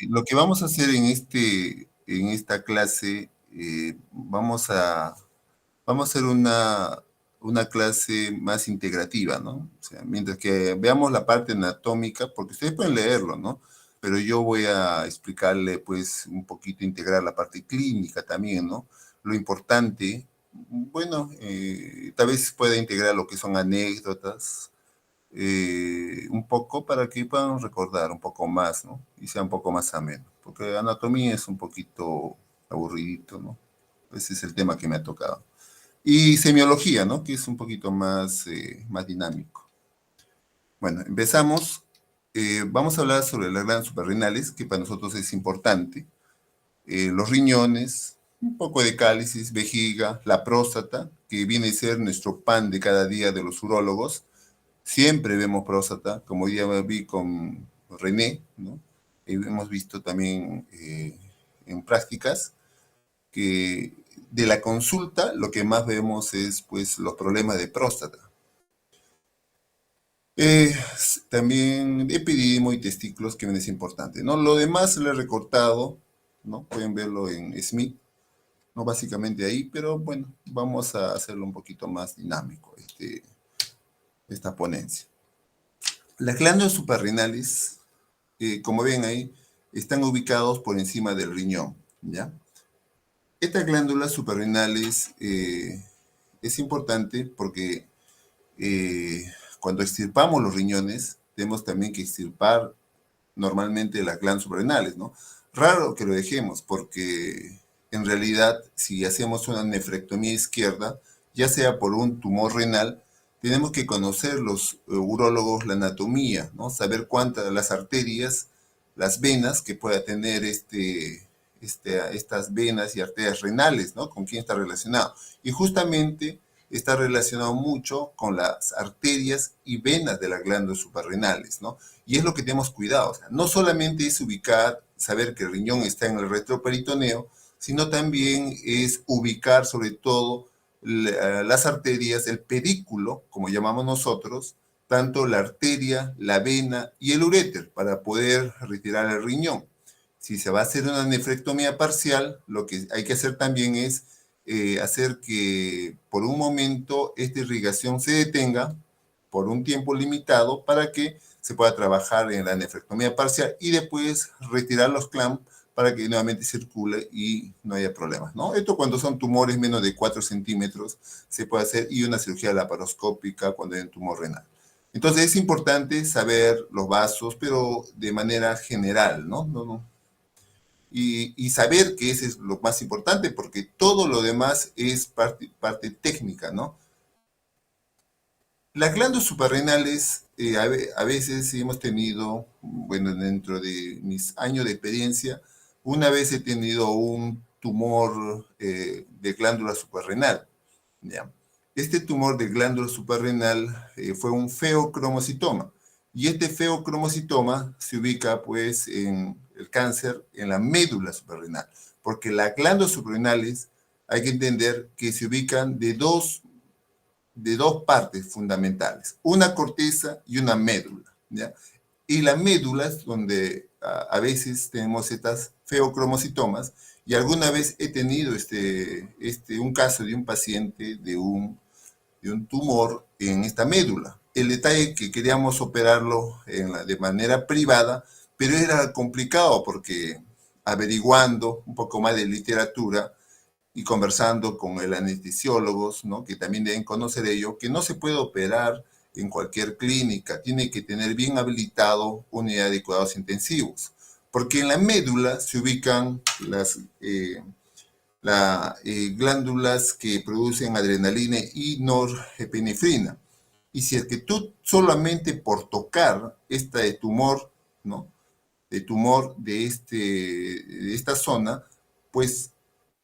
Lo que vamos a hacer en esta clase, vamos a hacer una clase más integrativa, ¿no? O sea, mientras que veamos la parte anatómica, porque ustedes pueden leerlo, ¿no? Pero yo voy a explicarle, pues, un poquito, integrar la parte clínica también, ¿no? Lo importante, bueno, tal vez pueda integrar lo que son anécdotas, un poco para que puedan recordar un poco más, ¿no? Y sea un poco más ameno, porque anatomía es un poquito aburridito, ¿no? Ese es el tema que me ha tocado. Y semiología, ¿no? Que es un poquito más dinámico. Bueno, empezamos. Vamos a hablar sobre las glándulas suprarrenales, que para nosotros es importante. Los riñones, un poco de cálicis, vejiga, la próstata, que viene a ser nuestro pan de cada día de los urólogos. Siempre vemos próstata, como ya vi con René, ¿no? Hemos visto también en prácticas que de la consulta lo que más vemos es pues los problemas de próstata. Eh, También epididimo y testículos, que es importante, ¿no? Lo demás lo he recortado, ¿no? Pueden verlo en Smith, ¿no? Básicamente ahí, pero bueno, vamos a hacerlo un poquito más dinámico, esta ponencia. Las glándulas suprarrenales, como ven ahí, están ubicados por encima del riñón, ¿ya? Estas glándulas suprarrenales es importante porque cuando extirpamos los riñones, tenemos también que extirpar normalmente las glándulas suprarrenales, ¿no? Raro que lo dejemos, porque en realidad, si hacemos una nefrectomía izquierda, ya sea por un tumor renal, tenemos que conocer los urólogos la anatomía, ¿no? Saber cuántas las arterias, las venas que pueda tener estas venas y arterias renales, ¿no? Con quién está relacionado. Y justamente está relacionado mucho con las arterias y venas de las glándulas suprarrenales, ¿no? Y es lo que tenemos cuidado. O sea, no solamente es ubicar, saber que el riñón está en el retroperitoneo, sino también es ubicar sobre todo las arterias, el pedículo, como llamamos nosotros, tanto la arteria, la vena y el uréter, para poder retirar el riñón. Si se va a hacer una nefrectomía parcial, lo que hay que hacer también es hacer que por un momento esta irrigación se detenga por un tiempo limitado para que se pueda trabajar en la nefrectomía parcial y después retirar los clamps para que nuevamente circule y no haya problemas, ¿no? Esto cuando son tumores menos de 4 centímetros se puede hacer, y una cirugía laparoscópica cuando hay un tumor renal. Entonces es importante saber los vasos, pero de manera general, ¿no? Y saber que ese es lo más importante, porque todo lo demás es parte técnica, ¿no? Las glándulas suprarrenales, a veces hemos tenido, bueno, dentro de mis años de experiencia, una vez he tenido un tumor de glándula suprarrenal, ¿ya? Este tumor de glándula suprarrenal fue un feocromocitoma, y este feocromocitoma se ubica, pues, en el cáncer en la médula suprarrenal, porque las glándulas suprarrenales hay que entender que se ubican de dos partes fundamentales, una corteza y una médula, ¿ya? Y la médula es donde a veces tenemos estas feocromocitomas, y alguna vez he tenido un caso de un paciente de un tumor en esta médula. El detalle es que queríamos operarlo de manera privada, pero era complicado porque averiguando un poco más de literatura, y conversando con el anestesiólogos, ¿no? Que también deben conocer ello, que no se puede operar en cualquier clínica, tiene que tener bien habilitado unidad de cuidados intensivos, porque en la médula se ubican las glándulas que producen adrenalina y norepinefrina. Y si es que tú solamente por tocar este tumor, ¿no? De tumor de esta zona, pues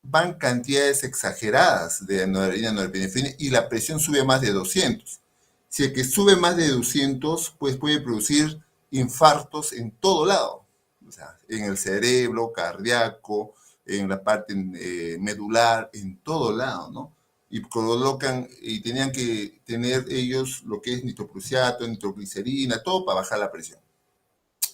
van cantidades exageradas de adrenalina, norepinefrina, y la presión sube más de 200. Si es que sube más de 200, pues puede producir infartos en todo lado, o sea, en el cerebro, cardíaco, en la parte medular, en todo lado, ¿no? Y colocan, y tenían que tener ellos lo que es nitroprusiato, nitroglicerina, todo para bajar la presión.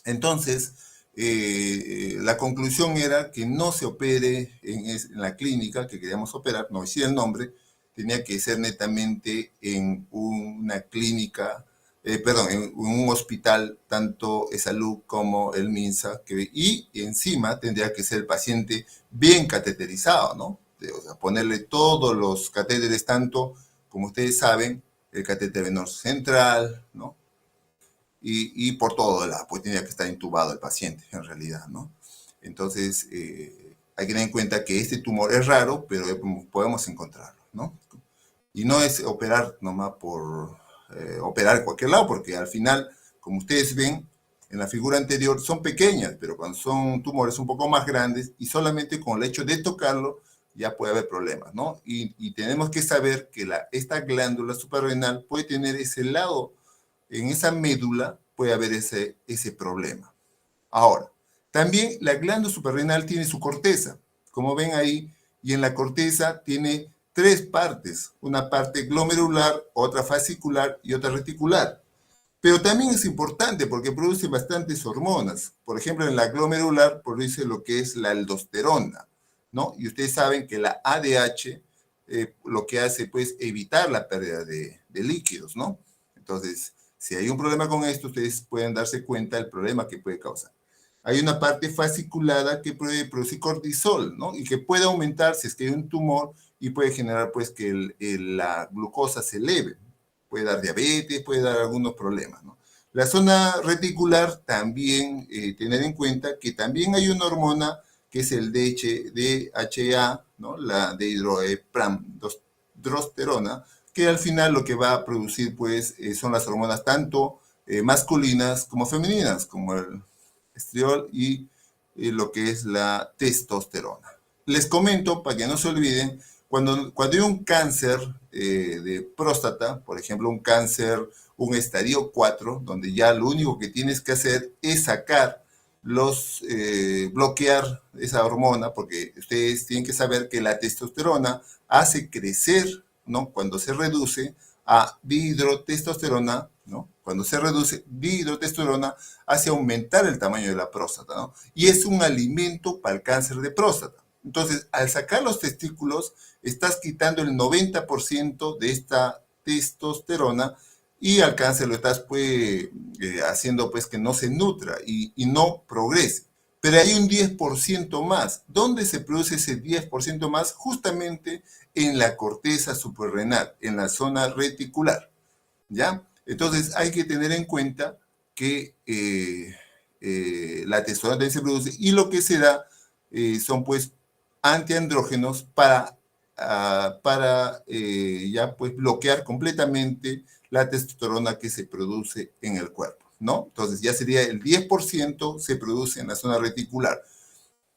Entonces, la conclusión era que no se opere en la clínica que queríamos operar, no decía el nombre, tenía que ser netamente en una clínica, perdón, en un hospital, tanto Salud como el MINSA, y encima tendría que ser el paciente bien cateterizado, ¿no? O sea, ponerle todos los catéteres, tanto, como ustedes saben, el catéter venoso central, ¿no? Y por todo lado, pues tenía que estar intubado el paciente, en realidad, ¿no? Entonces, hay que tener en cuenta que este tumor es raro, pero podemos encontrarlo, ¿no? Y no es operar nomás por operar en cualquier lado, porque al final, como ustedes ven en la figura anterior, son pequeñas, pero cuando son tumores un poco más grandes, y solamente con el hecho de tocarlo, ya puede haber problemas, ¿no? Y tenemos que saber que esta glándula suprarrenal puede tener ese lado, en esa médula puede haber ese problema. Ahora, también la glándula suprarrenal tiene su corteza, como ven ahí, y en la corteza tiene tres partes, una parte glomerular, otra fascicular y otra reticular. Pero también es importante porque produce bastantes hormonas. Por ejemplo, en la glomerular produce lo que es la aldosterona, ¿no? Y ustedes saben que la ADH lo que hace, pues, evitar la pérdida de líquidos, ¿no? Entonces, si hay un problema con esto, ustedes pueden darse cuenta del problema que puede causar. Hay una parte fasciculada que puede producir cortisol, ¿no? Y que puede aumentar si es que hay un tumor y puede generar, pues, que la glucosa se eleve. Puede dar diabetes, puede dar algunos problemas, ¿no? La zona reticular también, tener en cuenta que también hay una hormona que es el DHA, ¿no? La dehidroepiandrosterona, que al final lo que va a producir, pues, son las hormonas tanto masculinas como femeninas, como el estriol y lo que es la testosterona. Les comento, para que no se olviden, cuando hay un cáncer de próstata, por ejemplo, un cáncer, un estadio 4, donde ya lo único que tienes que hacer es sacar bloquear esa hormona, porque ustedes tienen que saber que la testosterona hace crecer, ¿no? Cuando se reduce a dihidrotestosterona, ¿no? Cuando se reduce dihidrotestosterona, hace aumentar el tamaño de la próstata, ¿no? Y es un alimento para el cáncer de próstata. Entonces, al sacar los testículos, estás quitando el 90% de esta testosterona y al cáncer lo estás, pues, haciendo, pues, que no se nutra y no progrese. Pero hay un 10% más. ¿Dónde se produce ese 10% más? Justamente en la corteza suprarrenal, en la zona reticular, ¿ya? Entonces hay que tener en cuenta que la testosterona también se produce y lo que se da son, pues, antiandrógenos para ya, pues, bloquear completamente la testosterona que se produce en el cuerpo, ¿no? Entonces ya sería el 10% se produce en la zona reticular.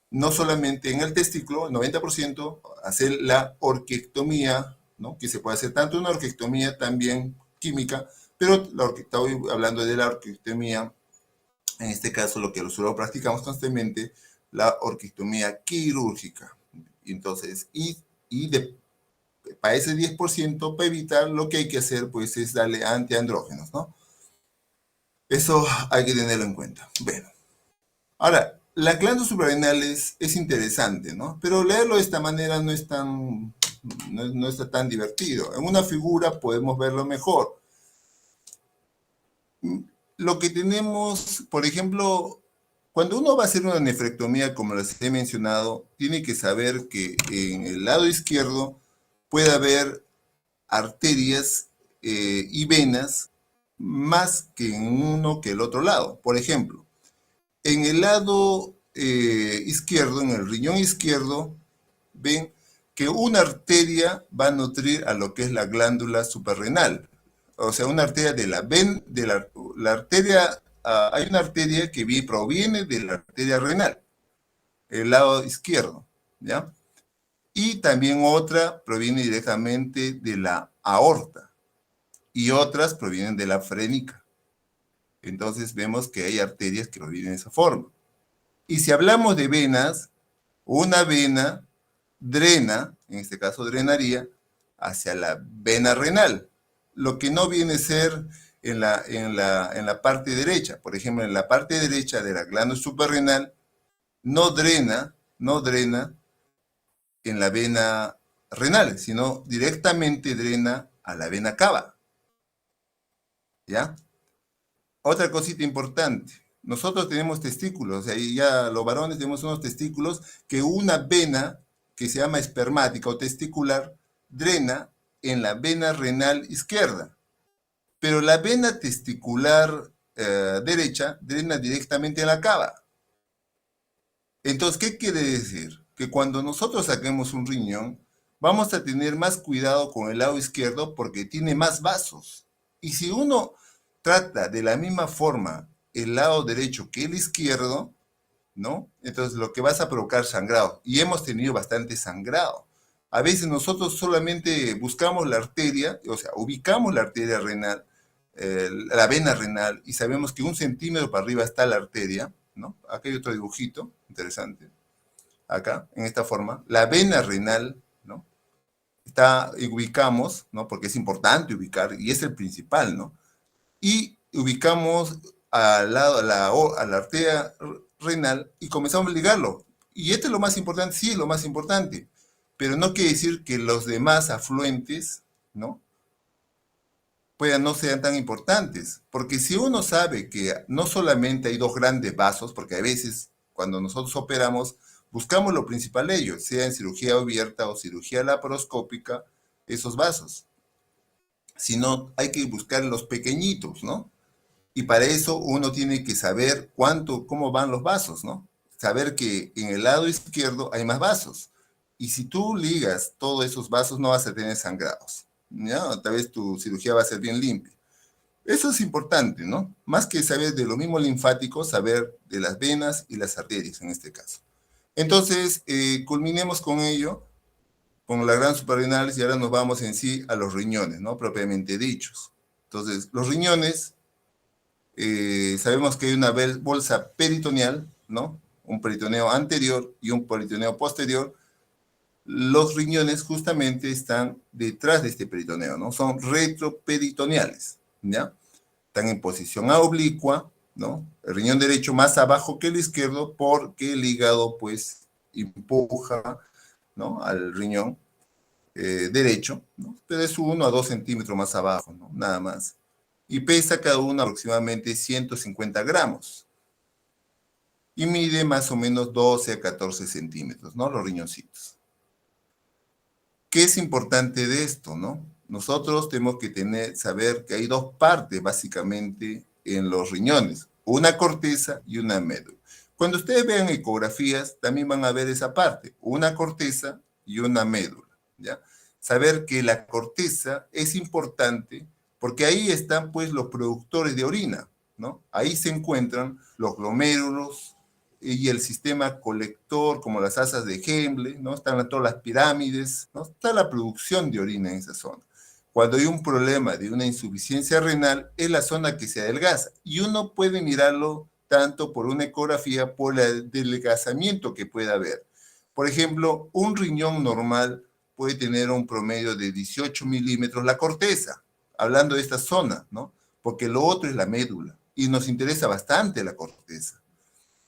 No solamente en el testículo, el 90%, hacer la orquiectomía, ¿no? Que se puede hacer tanto una orquiectomía también química, pero estoy hablando de la orquiectomía, en este caso lo que nosotros practicamos constantemente, la orquiectomía quirúrgica. Entonces, para ese 10%, para evitar, lo que hay que hacer, pues, es darle antiandrógenos, ¿no? Eso hay que tenerlo en cuenta. Bueno, ahora, la glándula suprarrenal es interesante, ¿no? Pero leerlo de esta manera no está tan divertido. En una figura podemos verlo mejor. Lo que tenemos, por ejemplo, cuando uno va a hacer una nefrectomía, como les he mencionado, tiene que saber que en el lado izquierdo puede haber arterias y venas más que en uno que el otro lado. Por ejemplo, en el lado izquierdo, en el riñón izquierdo, ven que una arteria va a nutrir a lo que es la glándula suprarrenal. O sea, una arteria de la arteria, hay una arteria que proviene de la arteria renal, el lado izquierdo, ¿ya? Y también otra proviene directamente de la aorta y otras provienen de la frénica. Entonces vemos que hay arterias que provienen de esa forma. Y si hablamos de venas, una vena drena, en este caso drenaría, hacia la vena renal, lo que no viene a ser en la parte derecha. Por ejemplo, en la parte derecha de la glándula suprarrenal no drena en la vena renal, sino directamente drena a la vena cava, ¿ya? Otra cosita importante, nosotros tenemos testículos, o sea, y ya los varones tenemos unos testículos que una vena que se llama espermática o testicular drena en la vena renal izquierda, pero la vena testicular derecha drena directamente a la cava. Entonces, ¿qué quiere decir? Que cuando nosotros saquemos un riñón, vamos a tener más cuidado con el lado izquierdo porque tiene más vasos. Y si uno trata de la misma forma el lado derecho que el izquierdo, ¿no? Entonces lo que vas a provocar sangrado. Y hemos tenido bastante sangrado. A veces nosotros solamente buscamos la arteria, o sea, ubicamos la arteria renal, la vena renal, y sabemos que 1 centímetro para arriba está la arteria, ¿no? Aquí hay otro dibujito, interesante. Acá, en esta forma, la vena renal, ¿no? Ubicamos, ¿no? Porque es importante ubicar, y es el principal, ¿no? Y ubicamos al lado, a la arteria renal y comenzamos a ligarlo. Y este es lo más importante, sí es lo más importante, pero no quiere decir que los demás afluentes, ¿no? Puedan no sean tan importantes, porque si uno sabe que no solamente hay dos grandes vasos, porque a veces cuando nosotros operamos, buscamos lo principal de ellos, sea en cirugía abierta o cirugía laparoscópica, esos vasos. Sino hay que buscar los pequeñitos, ¿no? Y para eso uno tiene que saber cómo van los vasos, ¿no? Saber que en el lado izquierdo hay más vasos. Y si tú ligas todos esos vasos, no vas a tener sangrados, ¿ya? Tal vez tu cirugía va a ser bien limpia. Eso es importante, ¿no? Más que saber de lo mismo linfático, saber de las venas y las arterias en este caso. Entonces, culminemos con ello, con la gran suprarrenal, y ahora nos vamos en sí a los riñones, ¿no? Propiamente dichos. Entonces, los riñones, sabemos que hay una bolsa peritoneal, ¿no? Un peritoneo anterior y un peritoneo posterior. Los riñones justamente están detrás de este peritoneo, ¿no? Son retroperitoneales, ¿ya? Están en posición oblicua, ¿no? El riñón derecho más abajo que el izquierdo porque el hígado, pues, empuja, ¿no? Al riñón derecho, ¿no? Pero es 1 a 2 centímetros más abajo, ¿no? Nada más. Y pesa cada uno aproximadamente 150 gramos. Y mide más o menos 12 a 14 centímetros, ¿no? Los riñoncitos. ¿Qué es importante de esto, no? Nosotros tenemos que saber que hay dos partes, básicamente, en los riñones. Una corteza y una médula. Cuando ustedes vean ecografías, también van a ver esa parte. Una corteza y una médula, ¿ya? Saber que la corteza es importante porque ahí están, pues, los productores de orina, ¿no? Ahí se encuentran los glomérulos y el sistema colector, como las asas de Henle, ¿no? Están todas las pirámides, ¿no? Está la producción de orina en esa zona. Cuando hay un problema de una insuficiencia renal, es la zona que se adelgaza. Y uno puede mirarlo tanto por una ecografía, por el adelgazamiento que pueda haber. Por ejemplo, un riñón normal puede tener un promedio de 18 milímetros la corteza, hablando de esta zona, ¿no? Porque lo otro es la médula, y nos interesa bastante la corteza.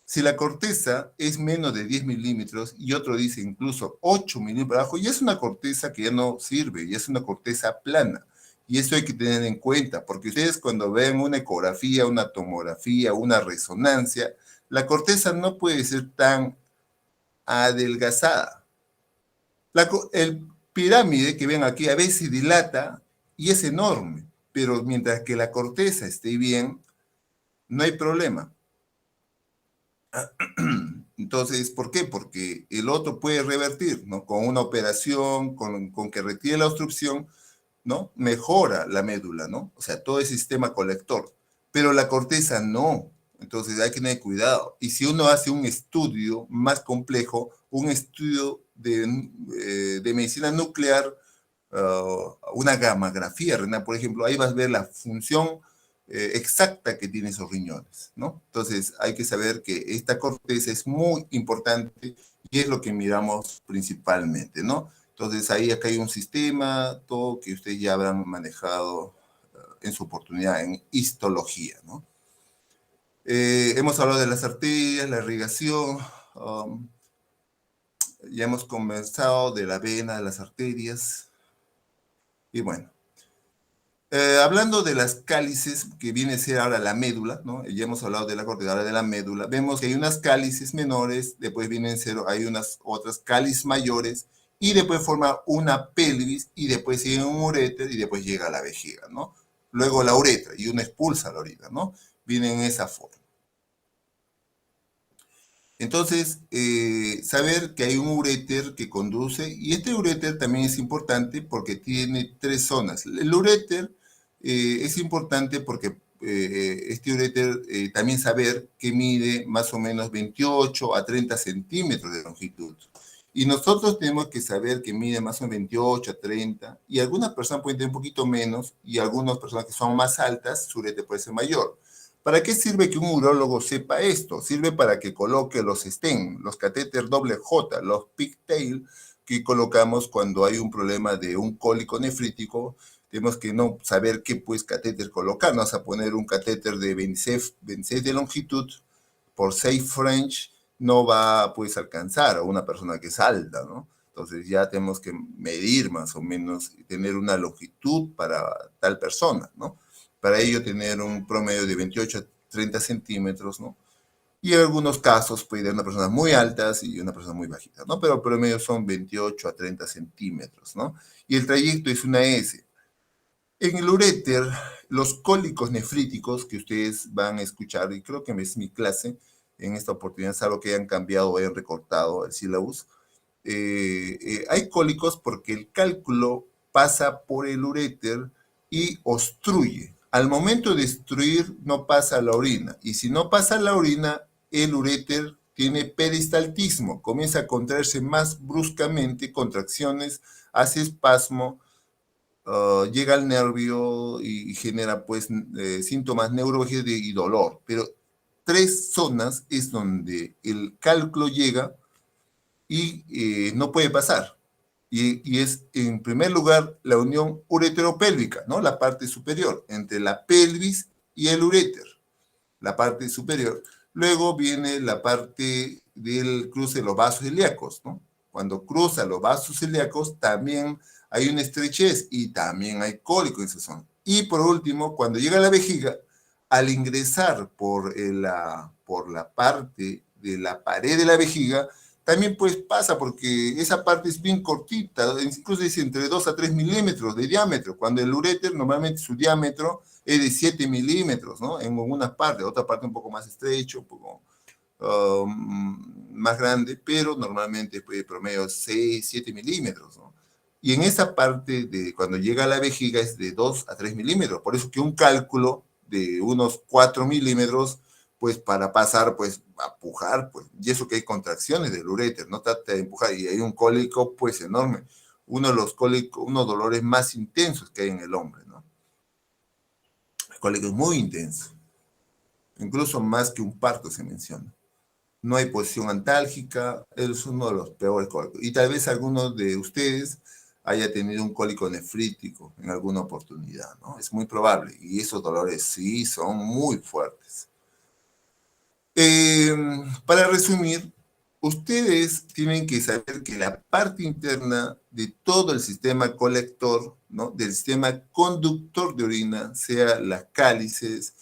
Si la corteza es menos de 10 milímetros y otro dice incluso 8 milímetros abajo, ya es una corteza que ya no sirve, ya es una corteza plana. Y eso hay que tener en cuenta, porque ustedes cuando ven una ecografía, una tomografía, una resonancia, la corteza no puede ser tan adelgazada. El pirámide que ven aquí a veces dilata y es enorme, pero mientras que la corteza esté bien, no hay problema. Entonces, ¿por qué? Porque el otro puede revertir, ¿no? Con una operación, con que retire la obstrucción, ¿no? Mejora la médula, ¿no? O sea, todo el sistema colector. Pero la corteza no. Entonces hay que tener cuidado. Y si uno hace un estudio más complejo, un estudio de medicina nuclear, una gammagrafía renal, por ejemplo, ahí vas a ver la función exacta que tiene esos riñones, ¿no? Entonces hay que saber que esta corteza es muy importante y es lo que miramos principalmente, ¿no? Entonces ahí acá hay un sistema, todo que ustedes ya habrán manejado en su oportunidad en histología, ¿no? Hemos hablado de las arterias, la irrigación, ya hemos conversado de la vena, de las arterias, y bueno. Hablando de las cálices, que viene a ser ahora la médula, ¿no? Ya hemos hablado de la corteza, ahora de la médula. Vemos que hay unas cálices menores, después vienen a ser, hay unas otras cálices mayores, y después forma una pelvis, y después sigue un uréter, y después llega a la vejiga, ¿no? Luego la uretra, y uno expulsa la orina, ¿no? Viene en esa forma. Entonces, saber que hay un uréter que conduce, y este uréter también es importante porque tiene tres zonas. El uréter es importante porque este uréter también saber que mide más o menos 28 a 30 centímetros de longitud. Y nosotros tenemos que saber que mide más o menos 28 a 30, y algunas personas pueden tener un poquito menos, y algunas personas que son más altas, su uréter puede ser mayor. ¿Para qué sirve que un urólogo sepa esto? Sirve para que coloque los stent, los catéter doble J, los pigtail, que colocamos cuando hay un problema de un cólico nefrítico. Tenemos que no saber qué pues catéter colocar. No vas a poner un catéter de 26 de longitud por 6 French, no va pues a alcanzar a una persona que es alta, ¿no? Entonces ya tenemos que medir más o menos y tener una longitud para tal persona, ¿no? Para ello tener un promedio de 28 a 30 centímetros, ¿no? Y en algunos casos puede haber una persona muy altas y una persona muy bajita, ¿no? Pero el promedio son 28 a 30 centímetros, ¿no? Y el trayecto es una S. En el uréter, los cólicos nefríticos que ustedes van a escuchar, y creo que es mi clase en esta oportunidad, salvo que hayan cambiado o hayan recortado el sílabus, hay cólicos porque el cálculo pasa por el uréter y obstruye. Al momento de obstruir no pasa la orina, y si no pasa la orina, el uréter tiene peristaltismo, comienza a contraerse más bruscamente, contracciones, hace espasmo, llega al nervio y genera pues síntomas neurológicos y dolor. Pero tres zonas es donde el cálculo llega y no puede pasar. Y es, en primer lugar, la unión ureteropélvica, ¿no? La parte superior, entre la pelvis y el uréter, la parte superior. Luego viene la parte del cruce de los vasos ilíacos, ¿no? Cuando cruza los vasos ilíacos, también hay una estrechez y también hay cólico en esa zona. Y por último, cuando llega a la vejiga, al ingresar por la parte de la pared de la vejiga, también pues pasa porque esa parte es bien cortita, incluso es entre 2 a 3 milímetros de diámetro, cuando el uréter normalmente su diámetro es de 7 milímetros, ¿no? En algunas partes, otra parte un poco más estrecho, un poco más grande, pero normalmente pues, promedio 6, 7 milímetros, ¿no? Y en esa parte de cuando llega a la vejiga es de 2 a 3 milímetros, por eso que un cálculo de unos 4 milímetros, pues para pasar, pues a pujar, pues, y eso que hay contracciones del uréter, no trata de empujar, y hay un cólico, pues enorme, uno de los cólicos, unos dolores más intensos que hay en el hombre, ¿no? El cólico es muy intenso, incluso más que un parto se menciona. No hay posición antálgica, es uno de los peores cólicos. Y tal vez alguno de ustedes haya tenido un cólico nefrítico en alguna oportunidad, ¿no? Es muy probable. Y esos dolores sí son muy fuertes. Para resumir, ustedes tienen que saber que la parte interna de todo el sistema colector, ¿no? Del sistema conductor de orina, sea las cálices,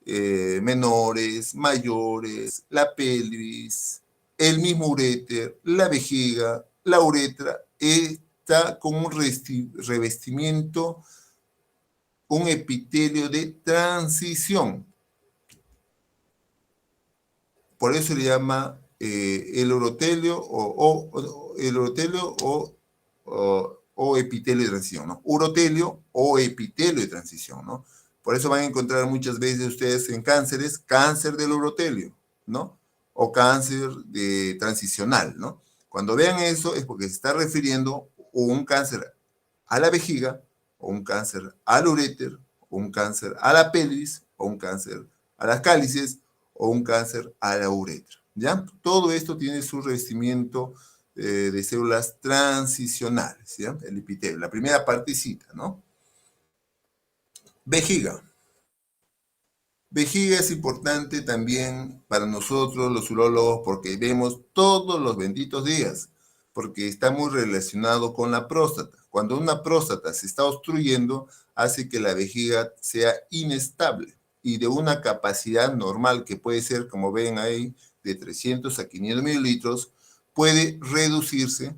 menores, mayores, la pelvis, el mismo uréter, la vejiga, la uretra, está con un revestimiento, un epitelio de transición. Por eso le llama el urotelio el urotelio o epitelio de transición, ¿no? Urotelio o epitelio de transición, ¿no? Por eso van a encontrar muchas veces ustedes en cánceres, cáncer del urotelio, ¿no? O cáncer de transicional, ¿no? Cuando vean eso es porque se está refiriendo a un cáncer a la vejiga, o un cáncer al uréter, o un cáncer a la pelvis, o un cáncer a las cálices, o un cáncer a la uretra, ¿ya? Todo esto tiene su revestimiento de células transicionales, ¿ya? El epitelio, la primera partecita, ¿no? Vejiga. Vejiga es importante también para nosotros los urólogos porque vemos todos los benditos días, porque está muy relacionado con la próstata. Cuando una próstata se está obstruyendo, hace que la vejiga sea inestable y de una capacidad normal que puede ser, como ven ahí, de 300 a 500 mililitros, puede reducirse,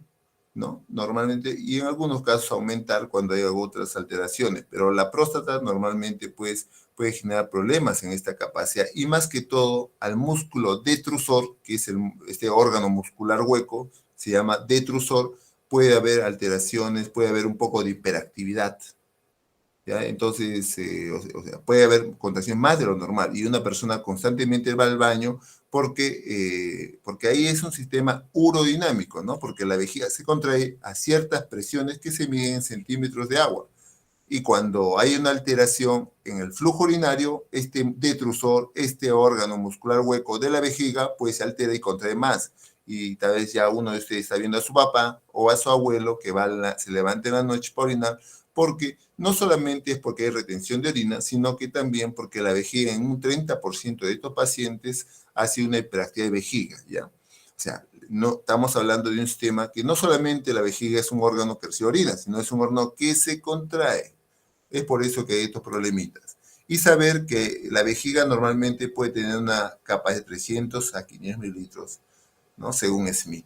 ¿no? Normalmente, y en algunos casos aumentar cuando hay otras alteraciones, pero la próstata normalmente pues puede generar problemas en esta capacidad y más que todo al músculo detrusor, que es este órgano muscular hueco, se llama detrusor, puede haber alteraciones, puede haber un poco de hiperactividad. ¿Ya? Entonces, o sea, puede haber contracción más de lo normal y una persona constantemente va al baño porque ahí es un sistema urodinámico, ¿no? Porque la vejiga se contrae a ciertas presiones que se miden en centímetros de agua. Y cuando hay una alteración en el flujo urinario, este detrusor, este órgano muscular hueco de la vejiga, pues se altera y contrae más. Y tal vez ya uno de ustedes está viendo a su papá o a su abuelo que se levanta en la noche para orinar, porque no solamente es porque hay retención de orina, sino que también porque la vejiga en un 30% de estos pacientes hace una hiperactividad de vejiga, ¿ya? O sea, no estamos hablando de un sistema que no solamente la vejiga es un órgano que recibe orina, sino es un órgano que se contrae. Es por eso que hay estos problemitas. Y saber que la vejiga normalmente puede tener una capacidad de 300 a 500 mililitros, ¿no? Según Smith.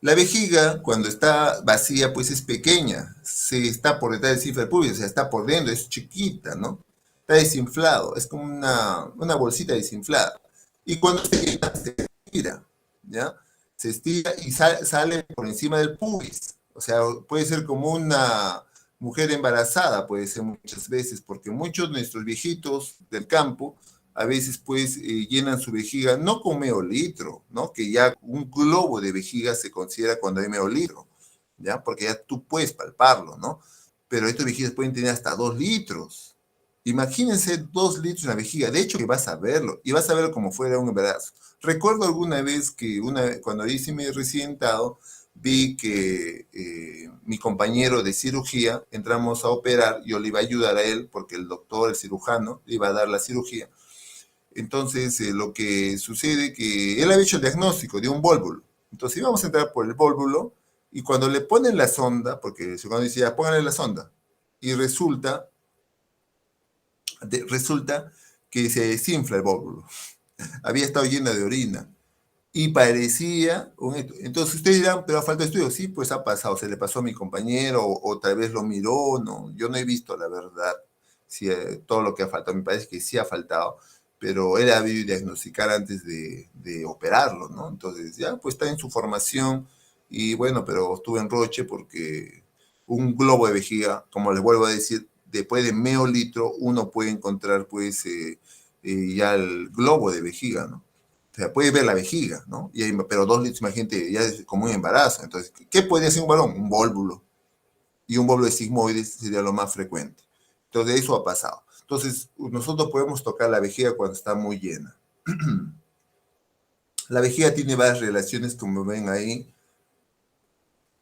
La vejiga, cuando está vacía, pues es pequeña, se está por detrás del cifra del pubis, o sea, está por dentro, es chiquita, ¿no? Está desinflado, es como una bolsita desinflada. Y cuando se llena, se estira, ¿ya? Se estira y sale por encima del pubis. O sea, puede ser como una mujer embarazada, puede ser muchas veces, porque muchos de nuestros viejitos del campo a veces pues llenan su vejiga, no con medio litro, ¿no? Que ya un globo de vejiga se considera cuando hay medio litro, ¿ya? Porque ya tú puedes palparlo, ¿no? Pero estas vejigas pueden tener hasta 2 litros. Imagínense 2 litros en la vejiga. De hecho, que vas a verlo, y vas a verlo como fuera un embarazo. Recuerdo alguna vez que cuando hice mi recientado, vi que mi compañero de cirugía, entramos a operar, yo le iba a ayudar a él, porque el doctor, el cirujano, le iba a dar la cirugía. Entonces, lo que sucede es que él había hecho el diagnóstico de un vólvulo. Entonces íbamos a entrar por el vólvulo y cuando le ponen la sonda, porque el cirujano decía, pónganle la sonda, y resulta que se desinfla el vólvulo. Había estado llena de orina y parecía entonces ustedes dirán, pero falta estudio. Sí, pues ha pasado, se le pasó a mi compañero o tal vez lo miró, no, yo no he visto la verdad, si, todo lo que ha faltado, me parece que sí ha faltado, pero él ha debido diagnosticar antes de operarlo, ¿no? Entonces ya, pues está en su formación y bueno, pero estuve en Roche porque un globo de vejiga, como les vuelvo a decir, después de medio litro uno puede encontrar pues ya el globo de vejiga, ¿no? O sea, puede ver la vejiga, ¿no? Pero 2 litros, imagínate, ya es como un embarazo. Entonces, ¿qué puede hacer un varón? Un vólvulo. Y un vólvulo de sigmoides sería lo más frecuente. Entonces, eso ha pasado. Entonces, nosotros podemos tocar la vejiga cuando está muy llena. La vejiga tiene varias relaciones, como ven ahí.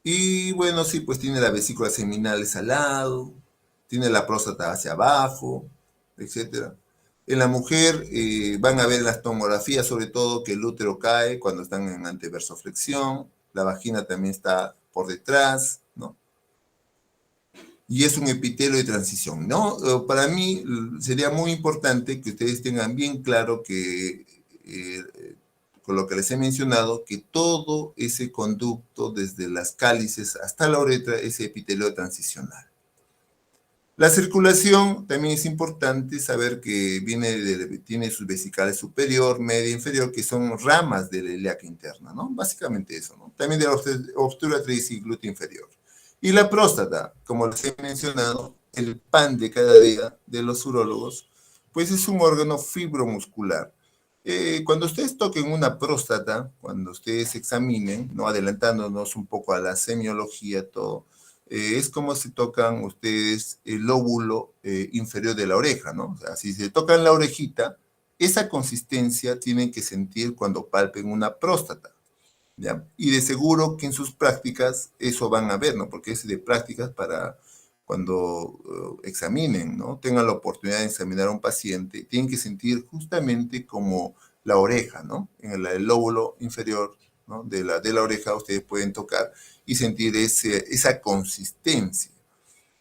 Y bueno, sí, pues tiene la vesícula seminal al lado, tiene la próstata hacia abajo, etcétera. En la mujer van a ver en las tomografías sobre todo que el útero cae cuando están en anteversoflexión, la vagina también está por detrás, ¿no? Y es un epitelio de transición, ¿no? Para mí sería muy importante que ustedes tengan bien claro que con lo que les he mencionado, que todo ese conducto, desde las cálices hasta la uretra, es epitelio transicional. La circulación también es importante saber que tiene sus vesicales superior, media, inferior, que son ramas de la ilíaca interna, ¿no? Básicamente eso, ¿no? También de la obturatriz y glúteo inferior. Y la próstata, como les he mencionado, el pan de cada día de los urólogos, pues es un órgano fibromuscular. Cuando ustedes toquen una próstata, cuando ustedes examinen, ¿no? Adelantándonos un poco a la semiología, todo, es como si tocan ustedes el lóbulo inferior de la oreja, ¿no? O sea, si se tocan la orejita, esa consistencia tienen que sentir cuando palpen una próstata, ¿ya? Y de seguro que en sus prácticas eso van a ver, ¿no? Porque es de prácticas para cuando examinen, ¿no? Tengan la oportunidad de examinar a un paciente, tienen que sentir justamente como la oreja, ¿no? En el lóbulo inferior, ¿no? de la oreja ustedes pueden tocar y sentir esa consistencia,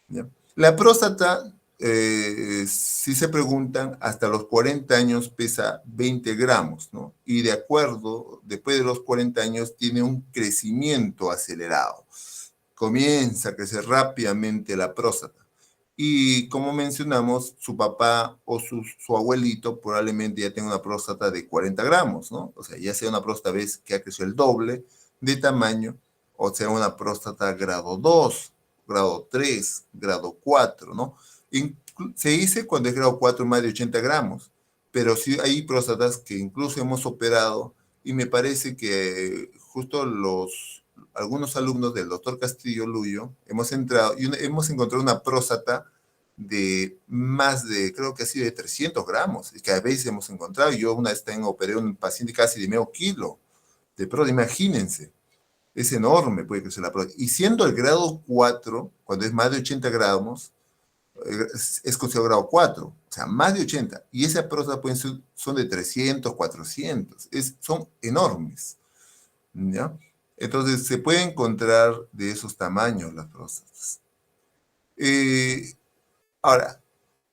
¿ya? La próstata, si se preguntan, hasta los 40 años pesa 20 gramos, ¿no? Y de acuerdo, después de los 40 años tiene un crecimiento acelerado. Comienza a crecer rápidamente la próstata. Y como mencionamos, su papá o su abuelito probablemente ya tenga una próstata de 40 gramos, ¿no? O sea, ya sea una próstata que ha crecido el doble de tamaño, o sea, una próstata grado 2, grado 3, grado 4, ¿no? Se dice cuando es grado 4 más de 80 gramos, pero sí hay próstatas que incluso hemos operado y me parece que justo algunos alumnos del doctor Castillo Luyo hemos entrado y hemos encontrado una próstata de más de, creo que ha sido de 300 gramos, y que a veces hemos encontrado. Yo una vez operé a un paciente casi de medio kilo de próstata, imagínense, es enorme, puede crecer la próstata. Y siendo el grado 4, cuando es más de 80 gramos, es considerado grado 4, o sea, más de 80. Y esas próstatas son de 300, 400, son enormes, ¿ya? Entonces, se puede encontrar de esos tamaños las próstatas. Eh, Ahora,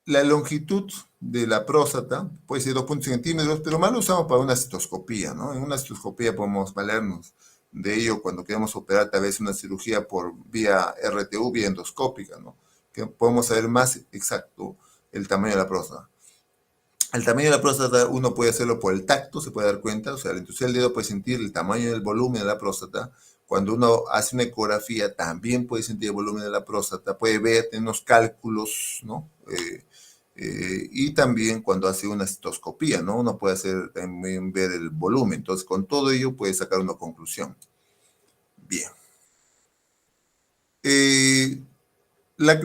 la longitud de la próstata puede ser 2,5 centímetros, pero más lo usamos para una cistoscopía, ¿no? En una cistoscopía podemos valernos de ello cuando queremos operar tal vez una cirugía por vía RTU, vía endoscópica, ¿no? Que podemos saber más exacto el tamaño de la próstata. El tamaño de la próstata uno puede hacerlo por el tacto, se puede dar cuenta, o sea, al introducir el dedo puede sentir el tamaño del volumen de la próstata. Cuando uno hace una ecografía también puede sentir el volumen de la próstata, puede ver, tener unos cálculos, ¿no? Y también cuando hace una cistoscopía, ¿no? Uno puede también ver el volumen. Entonces, con todo ello puede sacar una conclusión. Bien. La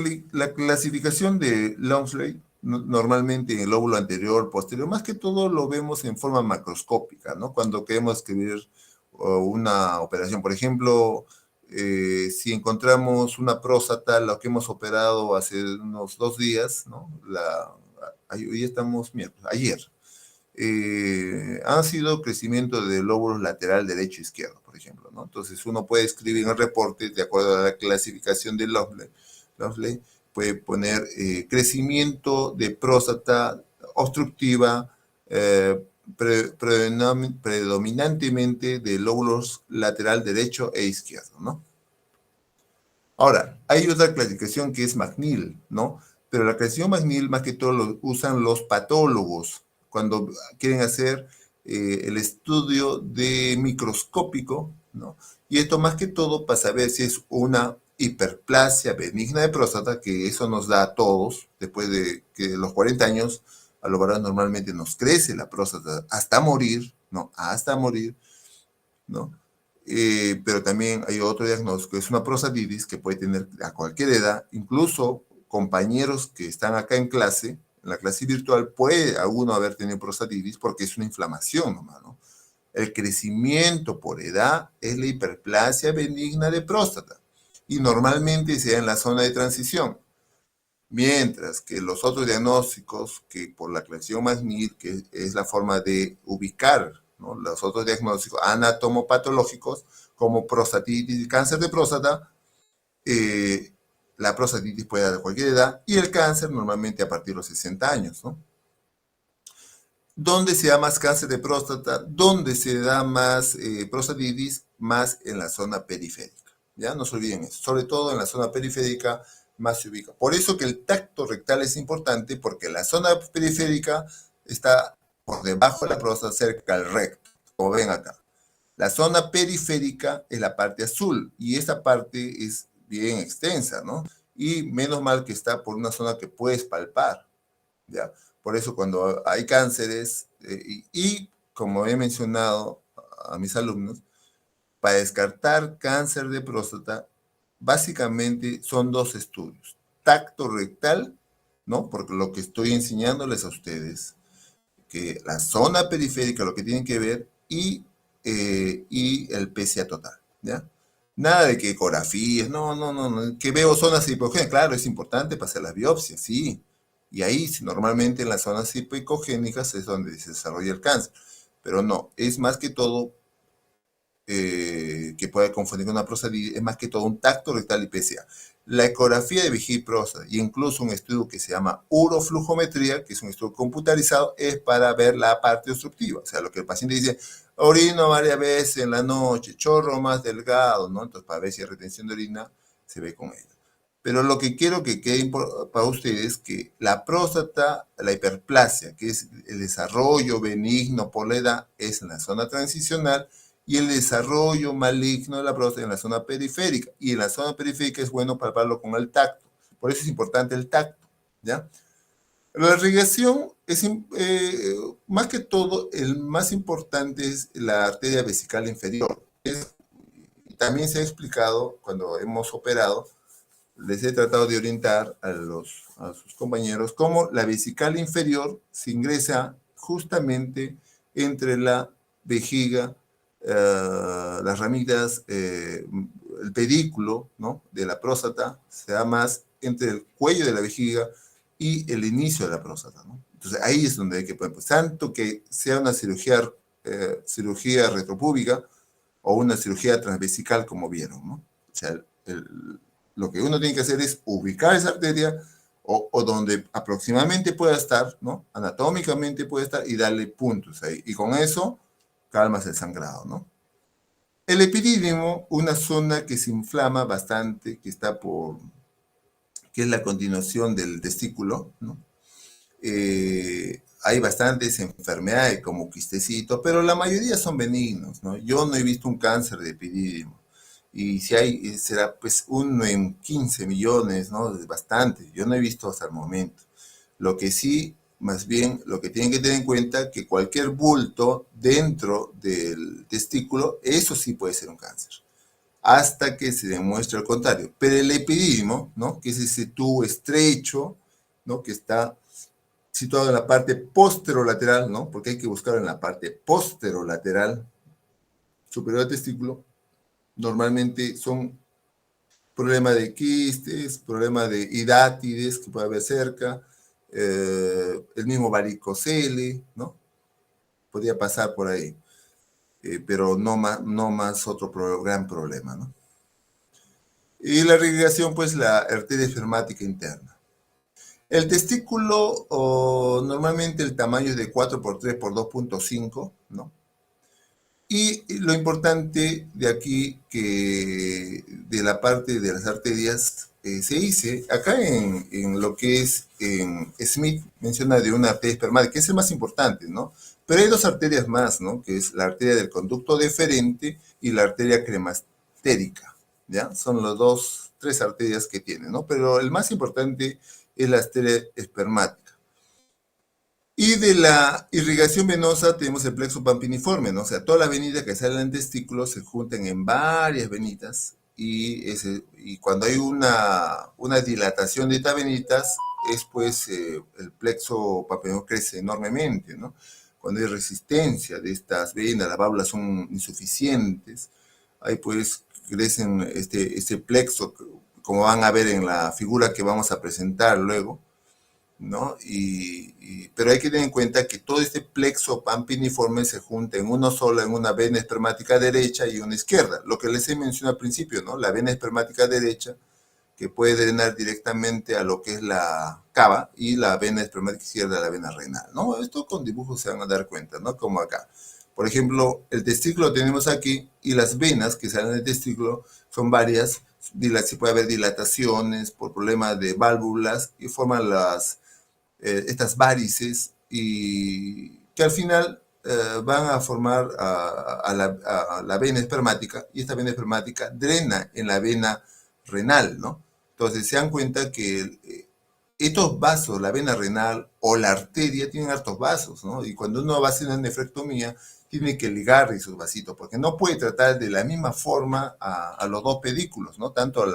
clasificación de Longsley normalmente en el lóbulo anterior, posterior, más que todo lo vemos en forma macroscópica, ¿no? Cuando queremos escribir una operación, por ejemplo, si encontramos una próstata, lo que hemos operado hace unos 2 días, ¿no? Hoy estamos miércoles, ayer, ha sido crecimiento del lóbulo lateral derecho e izquierdo, por ejemplo, ¿no? Entonces uno puede escribir en el reporte, de acuerdo a la clasificación de Longsley, puede poner crecimiento de próstata obstructiva predominantemente de lóbulos lateral derecho e izquierdo, ¿no? Ahora, hay otra clasificación que es McNeil, ¿no? Pero la clasificación McNeil más que todo lo usan los patólogos cuando quieren hacer el estudio de microscópico, ¿no? Y esto más que todo para saber si es una hiperplasia benigna de próstata, que eso nos da a todos, después de que los 40 años, a los varones normalmente nos crece la próstata hasta morir, ¿no? Hasta morir, ¿no? Pero también hay otro diagnóstico, es una prostatitis que puede tener a cualquier edad, incluso compañeros que están acá en clase, en la clase virtual, puede alguno haber tenido prostatitis porque es una inflamación nomás, ¿no? El crecimiento por edad es la hiperplasia benigna de próstata y normalmente se da en la zona de transición, mientras que los otros diagnósticos, que por la clasificación McNeil, que es la forma de ubicar, ¿no? Los otros diagnósticos anatomopatológicos, como prostatitis y cáncer de próstata, eh, la prostatitis puede dar a cualquier edad y el cáncer normalmente a partir de los 60 años, ¿no? ¿Dónde se da más cáncer de próstata? ¿Dónde se da más prostatitis? Más en la zona periférica. ¿Ya? No se olviden eso. Sobre todo en la zona periférica más se ubica. Por eso que el tacto rectal es importante, porque la zona periférica está por debajo de la próstata, cerca al recto, como ven acá. La zona periférica es la parte azul y esta parte es bien extensa, ¿no? Y menos mal que está por una zona que puedes palpar, ¿ya? Por eso cuando hay cánceres, como he mencionado a mis alumnos, para descartar cáncer de próstata, básicamente son 2 estudios. Tacto rectal, ¿no? Porque lo que estoy enseñándoles a ustedes, que la zona periférica, lo que tienen que ver, y el PSA total, ¿ya? Nada de que ecografías, no, no, no, no, que veo zonas hipogénicas, claro, es importante para hacer las biopsias, sí. Y ahí normalmente en las zonas hipocénicas es donde se desarrolla el cáncer. Pero no, es más que todo que puede confundir con una prostatitis, es más que todo un tacto rectal y PSA. La ecografía de vejiga y próstata, y incluso un estudio que se llama uroflujometría, que es un estudio computarizado, es para ver la parte obstructiva. O sea, lo que el paciente dice, orino varias veces en la noche, chorro más delgado, ¿no? Entonces, para ver si hay retención de orina, se ve con ello. Pero lo que quiero que quede para ustedes es que la próstata, la hiperplasia, que es el desarrollo benigno por la edad, es en la zona transicional, y el desarrollo maligno de la próstata en la zona periférica. Y en la zona periférica es bueno palparlo con el tacto. Por eso es importante el tacto, ¿ya? La irrigación es, más que todo, el más importante es la arteria vesical inferior. También se ha explicado cuando hemos operado, les he tratado de orientar a sus compañeros cómo la vesical inferior se ingresa justamente entre la vejiga, las ramitas, el pedículo, ¿no?, de la próstata, se da más entre el cuello de la vejiga y el inicio de la próstata, ¿no? Entonces ahí es donde hay que poner, pues, tanto que sea una cirugía retropúbica o una cirugía transvesical como vieron, ¿no? O sea, lo que uno tiene que hacer es ubicar esa arteria o donde aproximadamente pueda estar, ¿no? Anatómicamente puede estar y darle puntos ahí. Y con eso calmas el sangrado, ¿no? El epidídimo, una zona que se inflama bastante, que está que es la continuación del testículo, ¿no? Hay bastantes enfermedades como quistecitos, pero la mayoría son benignos, ¿no? Yo no he visto un cáncer de epidídimo. Y si hay, será pues 1 en 15 millones, ¿no? Es bastante. Yo no he visto hasta el momento. Lo que sí, más bien, lo que tienen que tener en cuenta que cualquier bulto dentro del testículo, eso sí puede ser un cáncer, hasta que se demuestre el contrario. Pero el epidídimo, ¿no?, que es ese tubo estrecho, ¿no?, que está situado en la parte posterolateral, ¿no?, porque hay que buscarlo en la parte posterolateral superior del testículo, normalmente son problemas de quistes, problemas de hidátides que puede haber cerca, el mismo varicocele, ¿no? Podría pasar por ahí, pero no más otro gran problema, ¿no? Y la irrigación, pues la arteria esfermática interna. El testículo, normalmente el tamaño es de 4 por 3 por 2.5, ¿no? Y lo importante de aquí, que de la parte de las arterias, se dice, acá en lo que es en Smith, menciona de una arteria espermática, que es el más importante, ¿no? Pero hay dos arterias más, ¿no? Que es la arteria del conducto deferente y la arteria cremastérica, ¿ya? Son los tres arterias que tiene, ¿no? Pero el más importante es la arteria espermática. Y de la irrigación venosa tenemos el plexo pampiniforme, ¿no? O sea, todas las venitas que salen del testículo se juntan en varias venitas y cuando hay una dilatación de estas venitas, es pues el plexo pampiniforme crece enormemente, ¿no? Cuando hay resistencia de estas venas, las válvulas son insuficientes, ahí pues crecen este plexo, como van a ver en la figura que vamos a presentar luego, ¿no? Pero hay que tener en cuenta que todo este plexo pampiniforme se junta en uno solo, en una vena espermática derecha y una izquierda. Lo que les he mencionado al principio, ¿no? La vena espermática derecha, que puede drenar directamente a lo que es la cava, y la vena espermática izquierda, la vena renal, ¿no? Esto con dibujos se van a dar cuenta, ¿no? Como acá. Por ejemplo, el testículo tenemos aquí y las venas que salen del testículo son varias. Si puede haber dilataciones por problemas de válvulas y forman estas varices y que al final van a formar a la vena espermática, y esta vena espermática drena en la vena renal, ¿no? Entonces se dan cuenta que estos vasos, la vena renal o la arteria, tienen hartos vasos, ¿no? Y cuando uno va a hacer una nefrectomía, tiene que ligar esos vasitos, porque no puede tratar de la misma forma a los dos pedículos, ¿no? Tanto